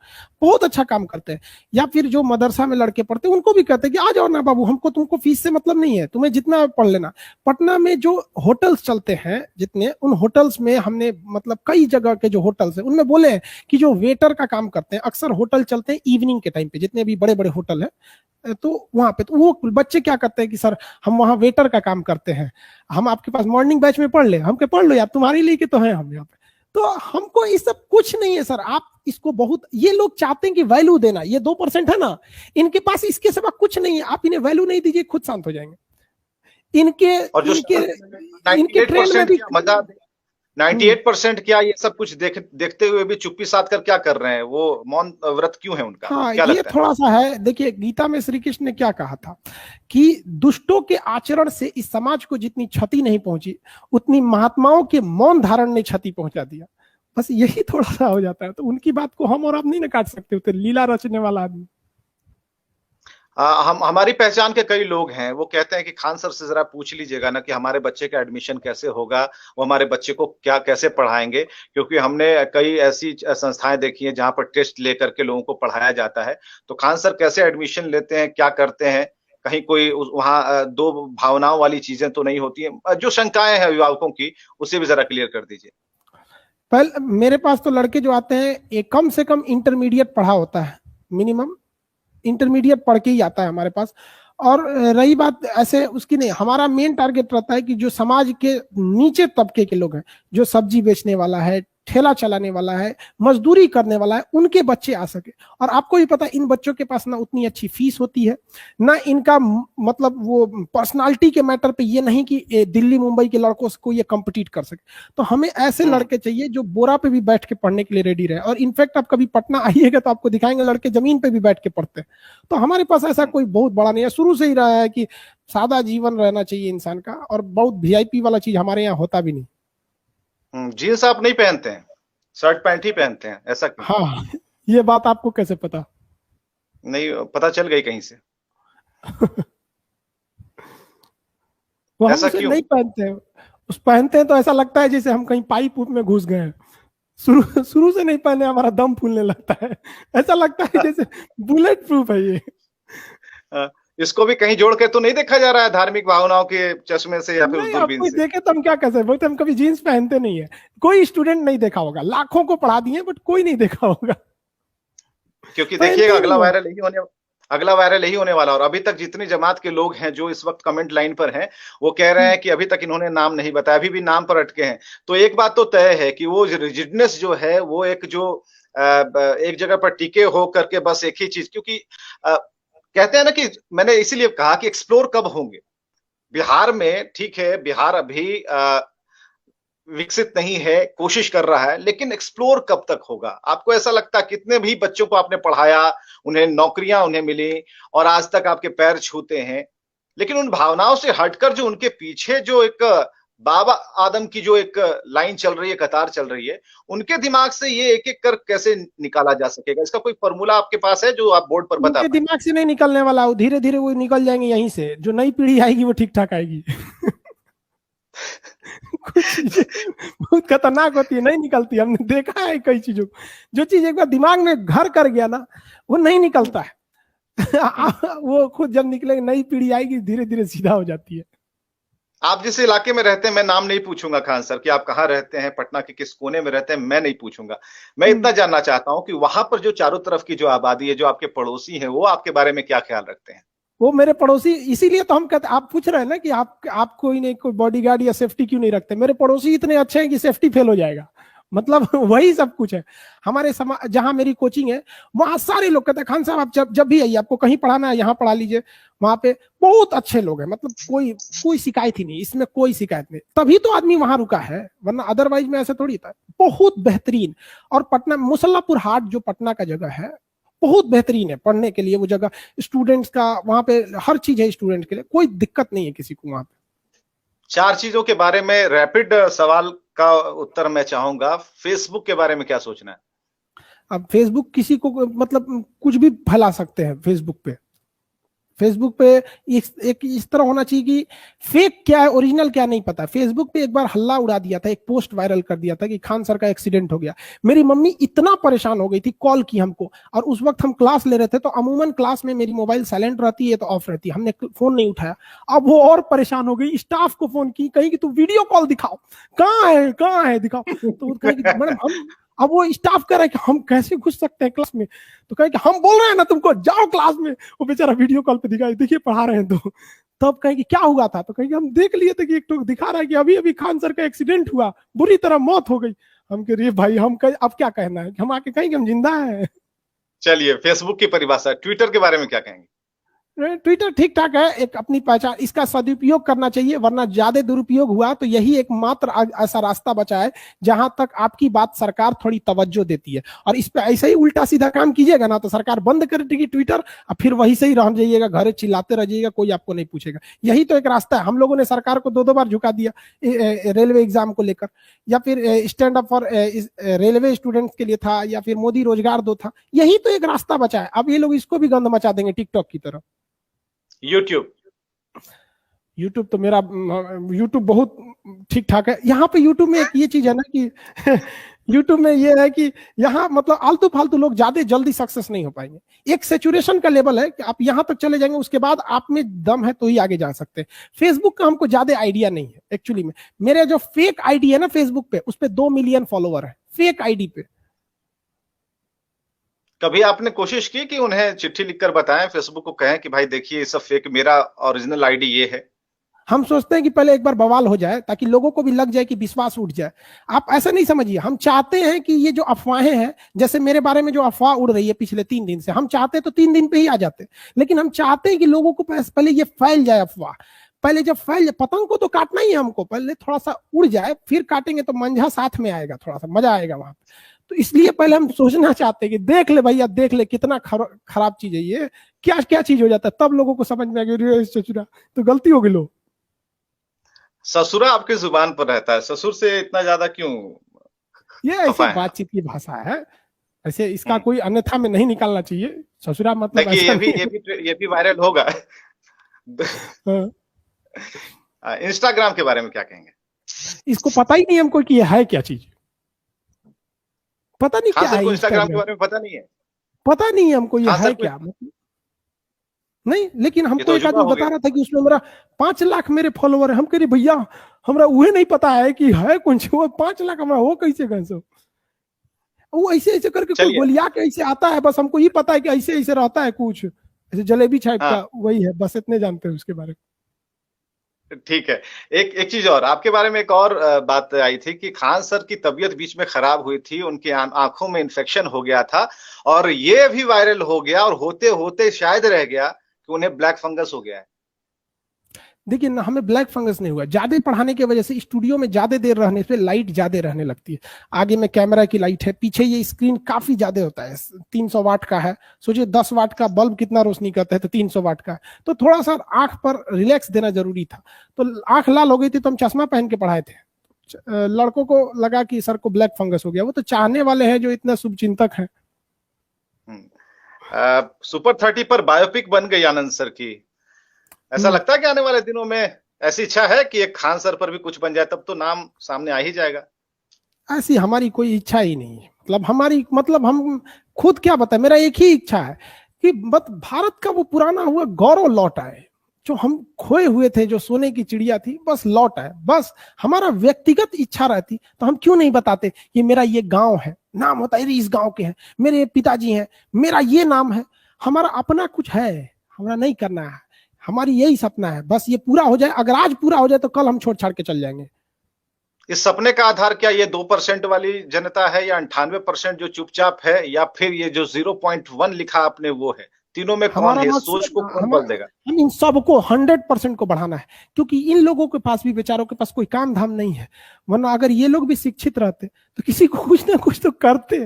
Speaker 2: बहुत अच्छा काम करते हैं। या फिर जो मदरसा में लड़के पढ़ते हैं उनको भी कहते हैं कि आ जाओ ना बाबू, हमको तुमको फीस से मतलब नहीं है, तुम्हें जितना पढ़ लेना। पटना में जो होटल्स चलते हैं जितने, उन होटल्स में हमने मतलब कई जगह के जो होटल्स हैं उनमें बोले हैं कि जो वेटर का काम करते हैं, अक्सर होटल चलते हैं इवनिंग के टाइम पे, जितने भी बड़े बड़े होटल है, तो वहां पे तो वो बच्चे क्या करते हैं कि सर हम वहां वेटर का काम करते हैं, हम आपके पास मॉर्निंग बैच में पढ़ ले, हम के पढ़ लो यार, तुम्हारे लिए के तो है हम यहाँ पे। तो हमको ये सब कुछ नहीं है सर। आप इसको बहुत, ये लोग चाहते हैं कि वैल्यू देना, ये 2% है ना, इनके पास इसके सिवा कुछ नहीं है। आप इन्हें वैल्यू नहीं दीजिए, खुद शांत हो जाएंगे। इनके
Speaker 1: और जो
Speaker 2: इनके इनके
Speaker 1: 98%
Speaker 2: ट्रेंड में भी
Speaker 1: मजा 98% क्या ये सब कुछ देखते हुए भी चुप्पी साध कर क्या कर रहे हैं? वो मौन व्रत क्यों है उनका?
Speaker 2: हाँ,
Speaker 1: क्या
Speaker 2: ये
Speaker 1: लगता है?
Speaker 2: थोड़ा सा है। देखिए गीता में श्री कृष्ण ने क्या कहा था कि दुष्टों के आचरण से इस समाज को जितनी क्षति नहीं पहुंची, उतनी महात्माओं के मौन धारण ने क्षति पहुंचा दिया। बस यही थोड़ा सा हो जाता है। तो उनकी बात को हम और आप नहीं ना काट सकते, तो लीला रचने वाला आदमी।
Speaker 1: हम हमारी पहचान के कई लोग हैं, वो कहते हैं कि खान सर से जरा पूछ लीजिएगा ना कि हमारे बच्चे का एडमिशन कैसे होगा, वो हमारे बच्चे को क्या कैसे पढ़ाएंगे, क्योंकि हमने कई ऐसी संस्थाएं देखी हैं जहां पर टेस्ट लेकर के लोगों को पढ़ाया जाता है। तो खान सर कैसे एडमिशन लेते हैं, क्या करते हैं? कहीं कोई वहाँ दो भावनाओं वाली चीजें तो नहीं होती है? जो शंकाएं हैं अभिभावकों की, उसे भी जरा क्लियर कर दीजिए।
Speaker 2: पहले मेरे पास तो लड़के जो आते हैं, एक कम से कम इंटरमीडिएट पढ़ा होता है, मिनिमम इंटरमीडिएट पढ़ के ही आता है हमारे पास। और रही बात ऐसे उसकी नहीं, हमारा मेन टारगेट रहता है कि जो समाज के नीचे तबके के लोग हैं, जो सब्जी बेचने वाला है, ठेला चलाने वाला है, मजदूरी करने वाला है, उनके बच्चे आ सके। और आपको भी पता है इन बच्चों के पास ना उतनी अच्छी फीस होती है, ना इनका मतलब वो पर्सनालिटी के मैटर पे ये नहीं कि दिल्ली मुंबई के लड़कों को ये कम्पिटिट कर सके। तो हमें ऐसे लड़के चाहिए जो बोरा पे भी बैठ के पढ़ने के लिए रेडी रहे। और इनफैक्ट आप कभी पटना आइएगा तो आपको दिखाएंगे लड़के जमीन पे भी बैठ के पढ़ते हैं। तो हमारे पास ऐसा कोई बहुत बड़ा नहीं है, शुरू से ही रहा है कि सादा जीवन रहना चाहिए इंसान का, और बहुत वीआईपी वाला चीज हमारे यहाँ होता भी नहीं।
Speaker 1: जीन्स आप नहीं पहनते हैं, शर्ट पैंट ही पहनते हैं, ऐसा क्यों?
Speaker 2: हाँ, ये बात आपको कैसे पता?
Speaker 1: नहीं, पता चल गई कहीं से।
Speaker 2: वो
Speaker 1: ऐसा
Speaker 2: हमसे
Speaker 1: क्यों?
Speaker 2: नहीं पहनते हैं। उस पहनते हैं तो ऐसा लगता है जैसे हम कहीं पाइप में घुस गए हैं। शुरू शुरू से नहीं पहने, हमारा दम फूलने लगता है, ऐसा लगता है जैसे बुलेट प्रूफ है ये।
Speaker 1: इसको भी कहीं जोड़ के तो नहीं देखा जा रहा है धार्मिक भावनाओं के चश्मे से या फिर उस
Speaker 2: नहीं, आप
Speaker 1: दूरबीन
Speaker 2: कोई
Speaker 1: से?
Speaker 2: देखे तो हम क्या कर सकते, बोलते हम कभी जीन्स पहनते नहीं है। कोई स्टूडेंट नहीं देखा होगा, लाखों को पढ़ा दिए बट कोई नहीं देखा होगा।
Speaker 1: क्योंकि देखिएगा अगला वायरल यही होने वाला। और अभी तक जितनी जमात के लोग हैं जो इस वक्त कमेंट लाइन पर हैं, वो कह रहे हैं कि अभी तक इन्होंने नाम नहीं बताया, अभी भी नाम पर अटके हैं। तो एक बात तो तय है कि वो रिजिडनेस जो है, वो एक एक जगह पर टिके हो करके बस एक ही चीज, क्योंकि कहते हैं ना कि मैंने इसीलिए कहा कि एक्सप्लोर कब होंगे बिहार में। ठीक है, बिहार अभी विकसित नहीं है, कोशिश कर रहा है, लेकिन एक्सप्लोर कब तक होगा? आपको ऐसा लगता है कितने भी बच्चों को आपने पढ़ाया, उन्हें नौकरियां उन्हें मिली और आज तक आपके पैर छूते हैं, लेकिन उन भावनाओं से हटकर जो उनके पीछे जो एक बाबा आदम की जो एक लाइन चल रही है, कतार चल रही है, उनके दिमाग से ये एक एक कर कैसे निकाला जा सकेगा? इसका कोई फॉर्मूला आपके पास है जो आप बोर्ड पर बता
Speaker 2: उनके
Speaker 1: पाए?
Speaker 2: दिमाग से नहीं निकलने वाला, धीरे धीरे वो निकल जाएंगे यहीं से। जो नई पीढ़ी आएगी वो ठीक ठाक आएगी। कुछ चीजें बहुत खतरनाक होती है, नहीं निकलती। हमने देखा है कई चीजों को, जो चीज एक बार दिमाग में घर कर गया ना, वो नहीं निकलता है। वो खुद जब निकलेगी, नई पीढ़ी आएगी, धीरे धीरे सीधा हो जाती है।
Speaker 1: आप जिस इलाके में रहते हैं, मैं नाम नहीं पूछूंगा खान सर कि आप कहाँ रहते हैं, पटना के किस कोने में रहते हैं, मैं नहीं पूछूंगा। मैं इतना जानना चाहता हूं कि वहां पर जो चारों तरफ की जो आबादी है, जो आपके पड़ोसी हैं, वो आपके बारे में क्या ख्याल रखते हैं?
Speaker 2: वो मेरे पड़ोसी, इसीलिए तो हम कहते, आप पूछ रहे हैं ना कि आप कोई नहीं, कोई बॉडीगार्ड या सेफ्टी क्यों नहीं रखते। मेरे पड़ोसी इतने अच्छे हैं कि सेफ्टी फेल हो जाएगा। मतलब वही सब कुछ है हमारे समाज। जहां मेरी कोचिंग है वहां सारे लोग कहते हैं खान साहब आप जब जब भी आइए, आपको कहीं पढ़ाना है यहाँ पढ़ा लीजिए। वहां पे बहुत अच्छे लोग हैं, मतलब कोई कोई शिकायत ही नहीं, इसमें कोई शिकायत नहीं, तभी तो आदमी वहां रुका है, वरना अदरवाइज में ऐसा थोड़ी था। बहुत बेहतरीन। और पटना मुसल्लापुर हाट जो पटना का जगह है बहुत बेहतरीन है पढ़ने के लिए वो जगह। स्टूडेंट्स का वहां पे हर चीज है, स्टूडेंट के लिए कोई दिक्कत नहीं है किसी को वहां पे।
Speaker 1: 4 चीजों के बारे में रैपिड सवाल का उत्तर मैं चाहूंगा। फेसबुक के बारे में क्या सोचना है?
Speaker 2: अब फेसबुक किसी को मतलब कुछ भी फैला सकते हैं फेसबुक पे। फेसबुक पे एक इस तरह होना चाहिए कि फेक क्या है ओरिजिनल क्या नहीं पता। फेसबुक पे एक बार हल्ला उड़ा दिया था, एक पोस्ट वायरल कर दिया था कि खान सर का एक्सीडेंट हो गया। मेरी मम्मी इतना परेशान हो गई थी, कॉल की हमको, और उस वक्त हम क्लास ले रहे थे, तो अमूमन क्लास में मेरी मोबाइल साइलेंट रहती है तो ऑफ रहती है, हमने फोन नहीं उठाया। अब वो और परेशान हो गई, स्टाफ को फोन की, कहीं कि तू वीडियो कॉल दिखाओ, कहाँ है दिखाओ। तो कहेगी मैडम हम, अब वो स्टाफ कह रहा है कि हम कैसे घुस सकते हैं क्लास में, तो कहे कि हम बोल रहे हैं ना तुमको जाओ क्लास में। वो बेचारा वीडियो कॉल पे दिखाई, देखिए पढ़ा रहे हैं। तो तब कहे कि क्या हुआ था, तो कहे कि हम देख लिए थे कि एक तो दिखा रहा है कि अभी अभी खान सर का एक्सीडेंट हुआ, बुरी तरह मौत हो गई। हम कह रहे भाई हम कहे अब क्या कहना है, हम आके कहेंगे हम जिंदा है।
Speaker 1: चलिए, फेसबुक की परिभाषा, ट्विटर के बारे में क्या कहेंगे?
Speaker 2: ट्विटर ठीक ठाक है, एक अपनी पहचान, इसका सदुपयोग करना चाहिए, वरना ज्यादा दुरुपयोग हुआ तो यही एक मात्र ऐसा रास्ता बचा है जहां तक आपकी बात सरकार थोड़ी तवज्जो देती है। और इस पे ऐसे ही उल्टा सीधा काम कीजिएगा ना तो सरकार बंद कर देगी ट्विटर, और फिर वही से ही रह जाइएगा, घर चिल्लाते रह जाइएगा, कोई आपको नहीं पूछेगा। यही तो एक रास्ता है। हम लोगों ने सरकार को 2-2 बार झुका दिया रेलवे एग्जाम को लेकर, या फिर stand up for railway students के लिए था, या फिर मोदी रोजगार दो था। यही तो एक रास्ता बचा है। अब ये लोग इसको भी गंद मचा देंगे टिकटॉक की तरह। यूट्यूब तो मेरा यूट्यूब बहुत ठीक ठाक है। यहाँ पे यूट्यूब में एक ये चीज है ना कि यूट्यूब में ये है कि यहाँ मतलब आलतू फालतू लोग ज्यादा जल्दी सक्सेस नहीं हो पाएंगे। एक सेचुरेशन का लेवल है कि आप यहाँ तक चले जाएंगे, उसके बाद आप में दम है तो ही आगे जा सकते हैं। फेसबुक का हमको ज्यादा आइडिया नहीं है एक्चुअली में। मेरे जो फेक आईडी है ना फेसबुक पे, उस पे 2 मिलियन फॉलोवर है फेक आईडी पे।
Speaker 1: कभी आपने कोशिश की कि उन्हें चिट्ठी लिखकर बताएं, फेसबुक को कहें कि भाई देखिए ये सब फेक, मेरा ओरिजिनल आईडी ये है?
Speaker 2: हम सोचते हैं कि पहले एक बार बवाल हो जाए ताकि लोगों को भी लग जाए कि विश्वास उठ जाए। आप ऐसा नहीं समझिए, हम चाहते हैं कि ये जो अफवाहें हैं, जैसे मेरे बारे में जो अफवाह उड़ रही है पिछले 3 दिन से, हम चाहते तो 3 दिन पे ही आ जाते, लेकिन हम चाहते हैं कि लोगों को पहले ये फैल जाए अफवाह। पहले जब फैल जाए, पतंग को तो काटना ही है हमको, पहले थोड़ा सा उड़ जाए फिर काटेंगे तो मंझा साथ में आएगा, थोड़ा सा मजा आएगा वहां। तो इसलिए पहले हम सोचना चाहते हैं कि देख ले भैया, देख ले कितना खराब चीज है ये, क्या क्या चीज हो जाता है, तब लोगों को समझ में आ गया तो गलती हो गई। लो
Speaker 1: ससुरा आपकी जुबान पर रहता है, ससुर से इतना ज्यादा क्यों?
Speaker 2: ये ऐसी बातचीत की भाषा है, ऐसे इसका कोई अन्यथा में नहीं निकालना चाहिए। ससुरा मतलब
Speaker 1: ये भी वायरल होगा। इंस्टाग्राम के बारे में क्या कहेंगे?
Speaker 2: इसको पता ही नहीं हमको कि ये है क्या चीज, पता नहीं क्या है।
Speaker 1: इंस्टाग्राम के बारे में पता नहीं है,
Speaker 2: पता नहीं है हमको ये है क्या मतलब नहीं। लेकिन हमको एक आदमी बता रहा था कि उसमें मेरा 5 लाख मेरे फॉलोवर है। हम कह रहे भैया हमरा वही नहीं पता है कि है कौन सी, वो 5 लाख हमारा हो कैसे कैसे, वो ऐसे ऐसे करके कोई गोलिया के ऐसे आता है, बस हमको ये पता है कि ऐसे ऐसे रहता है कुछ ऐसे जलेबी टाइप का, वही है, बस इतने जानते हैं उसके बारे में।
Speaker 1: ठीक है। एक चीज और, आपके बारे में एक और बात आई थी कि खान सर की तबीयत बीच में खराब हुई थी, उनकी आंखों में इन्फेक्शन हो गया था, और ये भी वायरल हो गया, और होते होते शायद रह गया कि उन्हें ब्लैक फंगस हो गया है।
Speaker 2: देखिए ना, हमें ब्लैक फंगस नहीं हुआ, ज्यादा पढ़ाने की वजह से स्टूडियो में ज्यादा देर रहने से लाइट ज्यादा रहने लगती है। आगे में कैमरा की लाइट है, पीछे ये स्क्रीन काफी ज्यादा होता है, 300 वाट का है। सोचिए 10 वाट का बल्ब कितना रोशनी करता है, तो 300 वाट का है। तो थोड़ा सा आंख पर रिलैक्स देना जरूरी था, तो आंख लाल हो गई थी, तो हम चश्मा पहन के पढ़ाए थे। लड़कों को लगा कि सर को ब्लैक फंगस हो गया, वो तो चाहने वाले हैं जो इतना शुभचिंतक है।
Speaker 1: सुपर 30 पर बायोपिक बन गई आनंद सर की, ऐसा लगता है कि आने वाले दिनों में ऐसी इच्छा है कि एक खान सर पर भी कुछ बन जाए, तब तो नाम सामने आ ही जाएगा?
Speaker 2: ऐसी हमारी कोई इच्छा ही नहीं है। मतलब हम खुद क्या बताएं, मेरा एक ही इच्छा है कि भारत का वो पुराना हुआ गौरव लौट आए, जो हम खोए हुए थे, जो सोने की चिड़िया थी, बस लौट आए। बस हमारा व्यक्तिगत इच्छा रहती तो हम क्यों नहीं बताते कि मेरा ये गांव है, नाम होता है इस गांव के हैं, मेरे पिताजी हैं, मेरा ये नाम है, हमारा अपना कुछ है, हमारा नहीं करना है। हमारी यही सपना है, बस ये पूरा हो जाए। अगर आज पूरा हो जाए तो कल हम छोड़ छाड़ के चल जाएंगे।
Speaker 1: इस सपने का आधार क्या ये 2% वाली जनता है या 98% जो चुपचाप है, या फिर ये जो 0.1 लिखा आपने वो है? तीनों में कौन
Speaker 2: हमारा
Speaker 1: है? इस सोच को
Speaker 2: मकसद
Speaker 1: कौन बदल देगा?
Speaker 2: हम इन सबको 100% को बढ़ाना है, क्योंकि इन लोगों के पास भी, बेचारों के पास कोई काम धाम नहीं है। वरना अगर ये लोग भी शिक्षित रहते तो किसी को कुछ ना कुछ तो करते।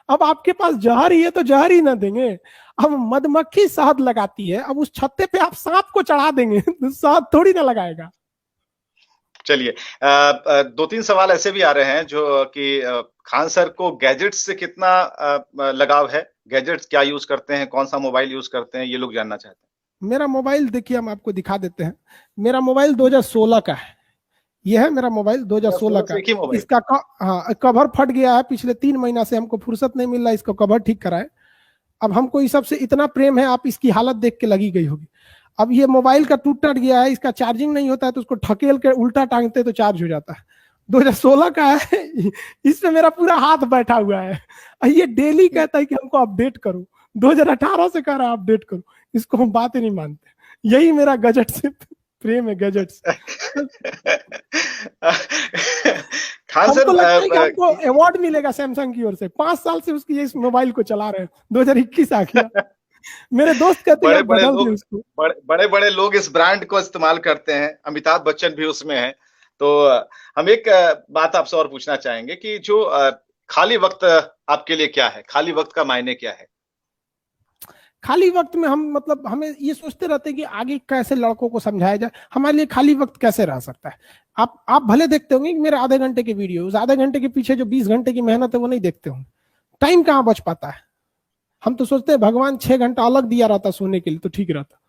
Speaker 2: अब आपके पास जहर ही है तो जहर ही ना देंगे। अब मधुमक्खी शहद लगाती है, अब उस छत्ते पे आप सांप को चढ़ा देंगे तो शहद थोड़ी ना लगाएगा।
Speaker 1: चलिए, 2-3 सवाल ऐसे भी आ रहे हैं जो कि खान सर को गैजेट्स से कितना लगाव है? गैजेट्स क्या यूज करते हैं? कौन सा मोबाइल यूज करते हैं? ये लोग जानना चाहते हैं।
Speaker 2: मेरा मोबाइल देखिए, हम आपको दिखा देते हैं। मेरा मोबाइल 2016 का है। यह है मेरा मोबाइल 2016 का। इसका हाँ, कवर फट गया है। पिछले 3 महीना से हमको फुर्सत नहीं मिल रहा इसको कवर ठीक कराए। अब हमको इस सबसे इतना प्रेम है, आप इसकी हालत देख के लगी गई होगी। अब ये मोबाइल का टूट गया है, इसका चार्जिंग नहीं होता है तो उसको ठकेल के उल्टा टांगते तो चार्ज हो जाता है। 2016 का है, इसमें मेरा पूरा हाथ बैठा हुआ है। ये डेली कहता है कि हमको अपडेट करो, 2018 से कह रहा है अपडेट करो। इसको हम बात ही नहीं मानते। यही मेरा गजट से प्रेम है, गजट से।
Speaker 1: खान सर,
Speaker 2: हमको लगता है कि हमको अवार्ड मिलेगा सैमसंग की ओर से। 5 साल से उसकी इस मोबाइल को चला रहे हैं, 2021 आ गया। मेरे दोस्त कहते हैं
Speaker 1: बड़े बड़े लोग इस ब्रांड को इस्तेमाल करते हैं। अमिताभ बच्चन भी उसमें है। तो हम एक बात आपसे और पूछना चाहेंगे कि जो खाली वक्त आपके लिए क्या है? खाली वक्त का मायने क्या है?
Speaker 2: खाली वक्त में हम मतलब हमें ये सोचते रहते हैं कि आगे कैसे लड़कों को समझाया जाए। हमारे लिए खाली वक्त कैसे रह सकता है? आप भले देखते होंगे कि मेरे आधे घंटे के वीडियो, उस आधे घंटे के पीछे जो 20 घंटे की मेहनत है वो नहीं देखते होंगे। टाइम कहाँ बच पाता है? हम तो सोचते हैं भगवान 6 घंटा अलग दिया रहता सोने के लिए तो ठीक रहता।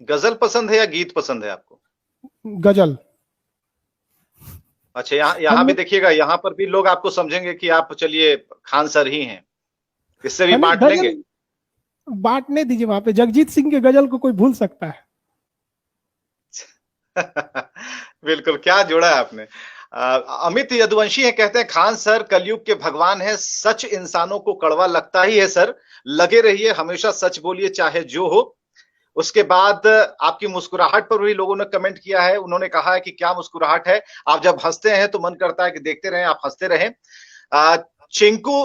Speaker 1: गजल पसंद है या गीत पसंद है आपको?
Speaker 2: गजल।
Speaker 1: अच्छा, यहाँ भी देखिएगा, यहाँ पर भी लोग आपको समझेंगे कि आप चलिए खान सर ही हैं। इससे भी बांट लेंगे।
Speaker 2: बांटने दीजिए, वहां पे जगजीत सिंह के गजल को कोई भूल सकता है?
Speaker 1: बिल्कुल, क्या जोड़ा है आपने। अमित यदुवंशी है, कहते हैं खान सर कलयुग के भगवान है। सच इंसानों को कड़वा लगता ही है सर, लगे रहिए, हमेशा सच बोलिए चाहे जो हो। उसके बाद आपकी मुस्कुराहट पर भी लोगों ने कमेंट किया है। उन्होंने कहा है कि क्या मुस्कुराहट है, आप जब हंसते हैं तो मन करता है कि देखते रहें, आप हंसते रहें। चिंकू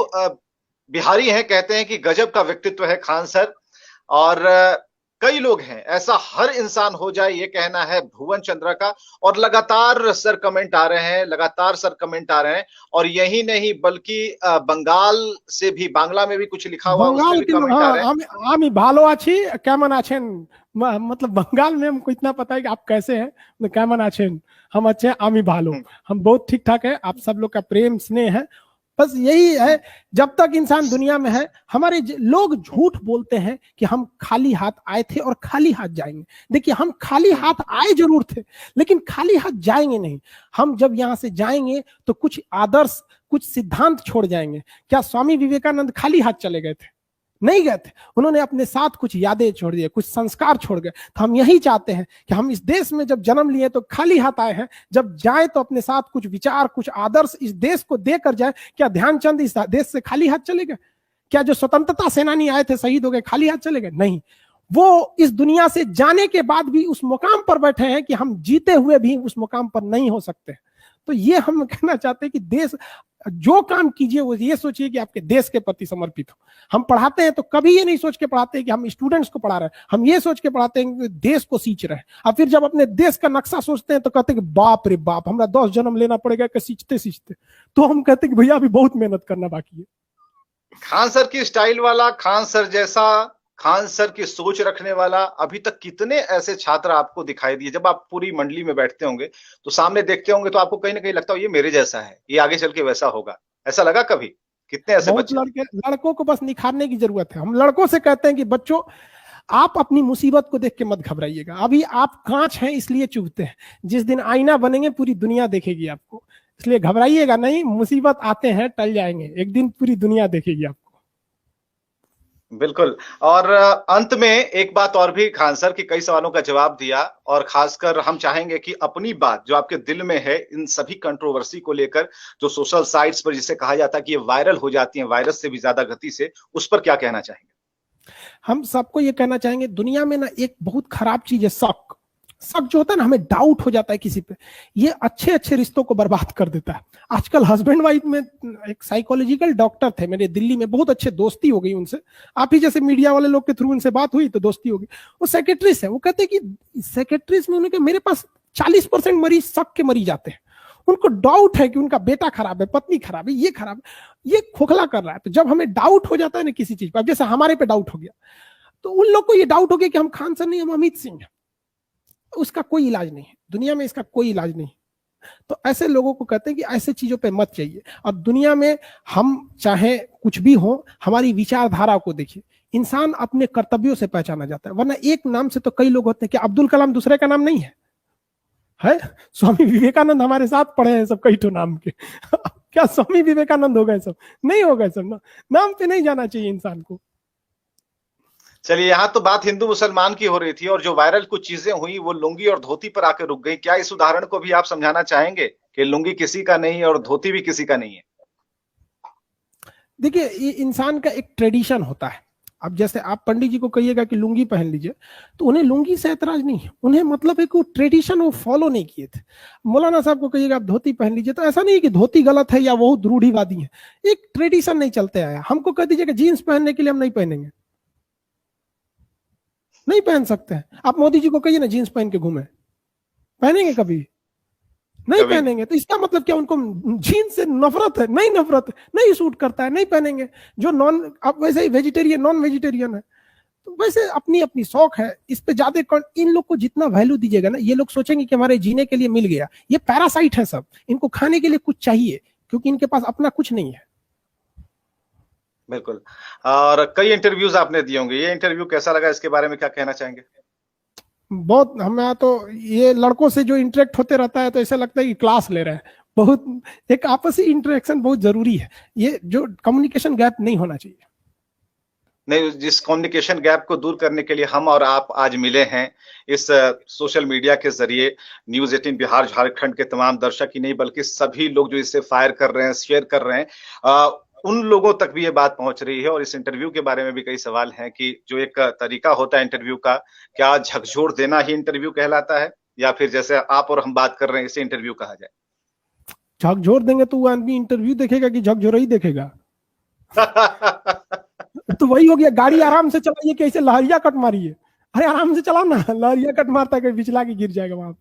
Speaker 1: बिहारी हैं, कहते हैं कि गजब का व्यक्तित्व है खान सर। और कई लोग हैं, ऐसा हर इंसान हो जाए, ये कहना है भुवन चंद्रा का। और लगातार सर कमेंट आ रहे हैं, लगातार सर कमेंट आ रहे हैं। और यही नहीं बल्कि बंगाल से भी, बांग्ला में भी कुछ लिखा हुआ, उसमें भी कमेंट आ रहे हैं।
Speaker 2: आमी भालो आछी कैमन आछेन, मतलब बंगाल में हमको इतना पता है कि आप कैसे हैं। कैमन आछेन, हम अच्छे हैं, आमी भालो, हम बहुत ठीक ठाक है। आप सब लोग का प्रेम स्नेह है, बस यही है। जब तक इंसान दुनिया में है, हमारे लोग झूठ बोलते हैं कि हम खाली हाथ आए थे और खाली हाथ जाएंगे। देखिए, हम खाली हाथ आए जरूर थे, लेकिन खाली हाथ जाएंगे नहीं। हम जब यहां से जाएंगे तो कुछ आदर्श, कुछ सिद्धांत छोड़ जाएंगे। क्या स्वामी विवेकानंद खाली हाथ चले गए थे? नहीं गए थे। उन्होंने अपने साथ कुछ यादें छोड़ दिए, कुछ संस्कार छोड़ गए। तो हम यही चाहते हैं कि हम इस देश में जब जन्म लिए तो खाली हाथ आए हैं, जब जाए तो अपने साथ कुछ विचार, कुछ आदर्श इस देश को देकर जाए। क्या ध्यानचंद इस देश से खाली हाथ चले गए? क्या जो स्वतंत्रता सेनानी आए थे, शहीद हो गए, खाली हाथ चले गए? नहीं। वो इस दुनिया से जाने के बाद भी उस मुकाम पर बैठे हैं कि हम जीते हुए भी उस मुकाम पर नहीं हो सकते। तो ये हम कहना चाहते हैं कि देश, जो काम कीजिए वो ये सोचिए कि आपके देश के प्रति समर्पित हो। हम पढ़ाते हैं तो कभी ये नहीं सोच के पढ़ाते हैं कि हम स्टूडेंट्स को पढ़ा रहे हैं, हम ये सोच के पढ़ाते हैं कि देश को सींच रहे हैं। और फिर जब अपने देश का नक्शा सोचते हैं तो कहते हैं कि बाप रे बाप, हमरा 10 जन्म लेना पड़ेगा कि सींचते सींचते। तो हम कहते हैं कि भैया अभी बहुत मेहनत करना बाकी है।
Speaker 1: खान सर की स्टाइल वाला, खान सर जैसा, खान सर की सोच रखने वाला अभी तक कितने ऐसे छात्र आपको दिखाई दिए? जब आप पूरी मंडली में बैठते होंगे तो सामने देखते होंगे तो आपको कहीं ना कहीं लगता हो ये मेरे जैसा है, ये आगे चल के वैसा होगा। ऐसा लगा कभी? कितने ऐसे बच्चे?
Speaker 2: लड़कों को बस निखारने की जरूरत है। हम लड़कों से कहते हैं कि बच्चों, आप अपनी मुसीबत को देख के मत घबराइएगा। अभी आप कांच हैं इसलिए चुभते हैं, जिस दिन आईना बनेंगे पूरी दुनिया देखेगी आपको, इसलिए घबराइएगा नहीं। मुसीबत आते हैं, टल जाएंगे, एक दिन पूरी दुनिया देखेगी आपको।
Speaker 1: बिल्कुल। और अंत में एक बात और भी, खान सर की कई सवालों का जवाब दिया, और खासकर हम चाहेंगे कि अपनी बात जो आपके दिल में है इन सभी कंट्रोवर्सी को लेकर, जो सोशल साइट्स पर जिसे कहा जाता है कि ये वायरल हो जाती है वायरस से भी ज्यादा गति से, उस पर क्या कहना चाहेंगे?
Speaker 2: हम सबको ये कहना चाहेंगे, दुनिया में ना एक बहुत खराब चीज है, शक। शक जो होता है ना, हमें डाउट हो जाता है किसी पे, ये अच्छे अच्छे रिश्तों को बर्बाद कर देता है। आजकल हस्बैंड वाइफ में, एक साइकोलॉजिकल डॉक्टर थे मेरे दिल्ली में, बहुत अच्छे दोस्ती हो गई उनसे, आप ही जैसे मीडिया वाले लोग के थ्रू उनसे बात हुई तो दोस्ती हो गई। वो सेक्रेटरीज है, वो कहते हैं कि सेक्रेटरीज में उन्होंने, मेरे पास 40% मरीज शक के मरीज आते हैं, उनको डाउट है कि उनका बेटा खराब है, पत्नी खराब है, ये खराब है, ये खोखला कर रहा है। तो जब हमें डाउट हो जाता है ना किसी चीज पर, जैसे हमारे पे डाउट हो गया, तो उन लोग को ये डाउट हो गया कि हम खान सर नहीं, हम अमित सिंह हैं, उसका कोई इलाज नहीं है दुनिया में, इसका कोई इलाज नहीं। तो ऐसे लोगों को कहते हैं कि ऐसे चीजों पे मत चाहिए। और दुनिया में हम चाहे कुछ भी हो, हमारी विचारधारा को देखिए, इंसान अपने कर्तव्यों से पहचाना जाता है, वरना एक नाम से तो कई लोग होते हैं। कि अब्दुल कलाम दूसरे का नाम नहीं है? है स्वामी विवेकानंद हमारे साथ पढ़े हैं सब कई तो नाम के क्या स्वामी विवेकानंद हो गए सब? नहीं हो गए सब ना, नाम पे नहीं जाना चाहिए इंसान को।
Speaker 1: चलिए, यहाँ तो बात हिंदू मुसलमान की हो रही थी, और जो वायरल कुछ चीजें हुई वो लुंगी और धोती पर आकर रुक गई। क्या इस उदाहरण को भी आप समझाना चाहेंगे कि लुंगी किसी का नहीं है और धोती भी किसी का नहीं है?
Speaker 2: देखिए, ये इंसान का एक ट्रेडिशन होता है। अब जैसे आप पंडित जी को कहिएगा कि लुंगी पहन लीजिए, तो उन्हें लुंगी से ऐतराज नहीं है, उन्हें मतलब है कि वो ट्रेडिशन वो फॉलो नहीं किए थे। मौलाना साहब को कहिएगा आप धोती पहन लीजिए, तो ऐसा नहीं है कि धोती गलत है या वो रूढ़िवादी है, एक ट्रेडिशन नहीं चलते आया। हमको कह दीजिएगा जीन्स पहनने के लिए, हम नहीं पहनेंगे, नहीं पहन सकते हैं। आप मोदी जी को कहिए ना जीन्स पहन के घूमे, पहनेंगे कभी? नहीं पहनेंगे। तो इसका मतलब क्या, उनको जीन्स से नफरत है? नहीं, नफरत है, नहीं सूट करता है, नहीं पहनेंगे। जो नॉन, आप वैसे ही वेजिटेरियन, नॉन वेजिटेरियन है, तो वैसे अपनी अपनी शौक है, इस पे ज्यादा इन लोग को जितना वैल्यू दीजिएगा ना, ये लोग सोचेंगे कि हमारे जीने के लिए मिल गया। ये पैरासाइट है सब, इनको खाने के लिए कुछ चाहिए, क्योंकि इनके पास अपना कुछ नहीं है।
Speaker 1: बिल्कुल। और कई इंटरव्यूज आपने दिए होंगे, ये इंटरव्यू कैसा लगा, इसके बारे में क्या कहना चाहेंगे?
Speaker 2: बहुत, हमें तो ये लड़कों से जो इंटरेक्ट होते रहता है तो ऐसा लगता है कि क्लास ले रहे हैं। बहुत एक आपसी इंटरेक्शन बहुत जरूरी है, ये जो कम्युनिकेशन गैप नहीं होना चाहिए।
Speaker 1: नहीं, जिस कम्युनिकेशन गैप को दूर करने के लिए हम और आप आज मिले हैं इस सोशल मीडिया के जरिए, न्यूज़ 18 बिहार झारखंड के तमाम दर्शक ही नहीं बल्कि सभी लोग जो इसे फायर कर रहे हैं, शेयर कर रहे हैं, उन लोगों तक भी ये बात पहुंच रही है। और इस इंटरव्यू के बारे में भी कई सवाल हैं कि जो एक तरीका होता है इंटरव्यू का, क्या झकझोर देना ही इंटरव्यू कहलाता है, या फिर जैसे आप और हम बात कर रहे हैं इसे इंटरव्यू कहा जाए?
Speaker 2: झकझोर देंगे तो वो आदमी इंटरव्यू देखेगा कि झकझोर ही देखेगा? तो वही हो गया, गाड़ी आराम से चलाइए कि ऐसे लहरिया कट मारिए। अरे आराम से चलाओ ना, लहरिया कट मारता है बिचला के गिर जाएगा वहां।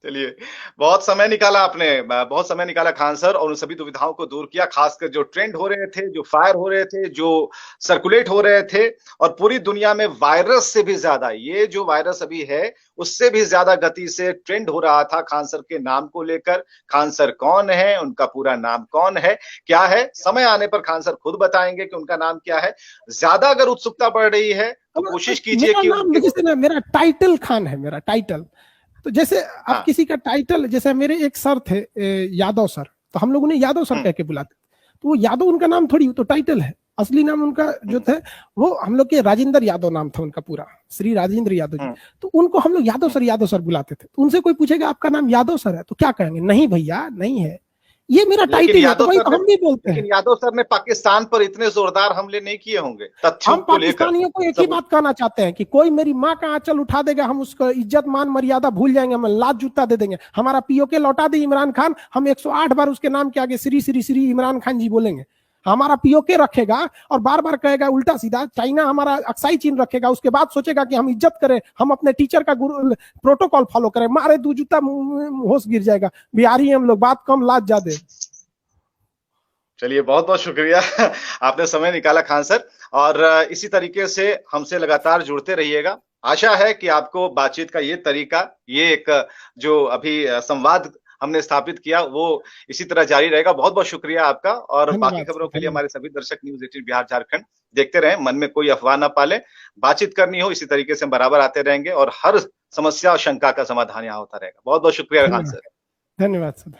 Speaker 1: चलिए, बहुत समय निकाला आपने, बहुत समय निकाला खान सर, और उन सभी दुविधाओं को दूर किया, खासकर जो ट्रेंड हो रहे थे, जो फायर हो रहे थे, जो सर्कुलेट हो रहे थे, और पूरी दुनिया में वायरस से भी ज्यादा, ये जो वायरस अभी है उससे भी ज्यादा गति से ट्रेंड हो रहा था खान सर के नाम को लेकर। खान सर कौन है, उनका पूरा नाम कौन है, क्या है, समय आने पर खान सर खुद बताएंगे कि उनका नाम क्या है। ज्यादा अगर उत्सुकता बढ़ रही है तो कोशिश कीजिए कि
Speaker 2: मेरा टाइटल खान है, मेरा टाइटल। तो जैसे आप किसी का टाइटल, जैसे मेरे एक सर थे यादव सर, तो हम लोग उन्हें यादव सर कह के बुलाते, तो वो यादव उनका नाम थोड़ी, तो टाइटल है। असली नाम उनका जो थे वो हम लोग के राजेंद्र यादव नाम था उनका पूरा, श्री राजेंद्र यादव जी। तो उनको हम लोग यादव सर बुलाते थे। तो उनसे कोई पूछेगा आपका नाम यादव सर है, तो क्या कहेंगे? नहीं भैया नहीं है, ये मेरा टाइटल है। तो भाई हम भी बोलते हैं।
Speaker 1: लेकिन यादव सर ने पाकिस्तान पर इतने जोरदार हमले नहीं किए होंगे तथ्यों
Speaker 2: हम पाकिस्तानियों को एक ही बात कहना चाहते हैं कि कोई मेरी माँ का आंचल उठा देगा, हम उसका इज्जत मान मर्यादा भूल जाएंगे, हम लात जूता दे देंगे। हमारा पीओके लौटा दे इमरान खान, हम 108 बार उसके नाम के आगे श्री श्री श्री इमरान खान जी बोलेंगे। हमारा पीओके रखेगा और बार बार कहेगा उल्टा सीधा। चाइना हमारा अक्साई चीन रखेगा, उसके बाद सोचेगा कि हम इज्जत करें, हम अपने टीचर का गुरु प्रोटोकॉल फॉलो करें। मारे दू जूता होश गिर जाएगा। बिहारी हम लोग, बात कम लात ज्यादा।
Speaker 1: चलिए, बहुत बहुत शुक्रिया आपने समय निकाला खान सर, और इसी तरीके से हमसे लगातार जुड़ते रहिएगा। आशा है कि आपको बातचीत का ये तरीका, ये एक जो अभी संवाद हमने स्थापित किया वो इसी तरह जारी रहेगा। बहुत बहुत शुक्रिया आपका, और बाकी खबरों के लिए हमारे सभी दर्शक न्यूज़ 18 बिहार झारखंड देखते रहें, मन में कोई अफवाह ना पाले। बातचीत करनी हो इसी तरीके से हम बराबर आते रहेंगे, और हर समस्या और शंका का समाधान यहाँ होता रहेगा। बहुत बहुत शुक्रिया खान सर।
Speaker 2: धन्यवाद सर।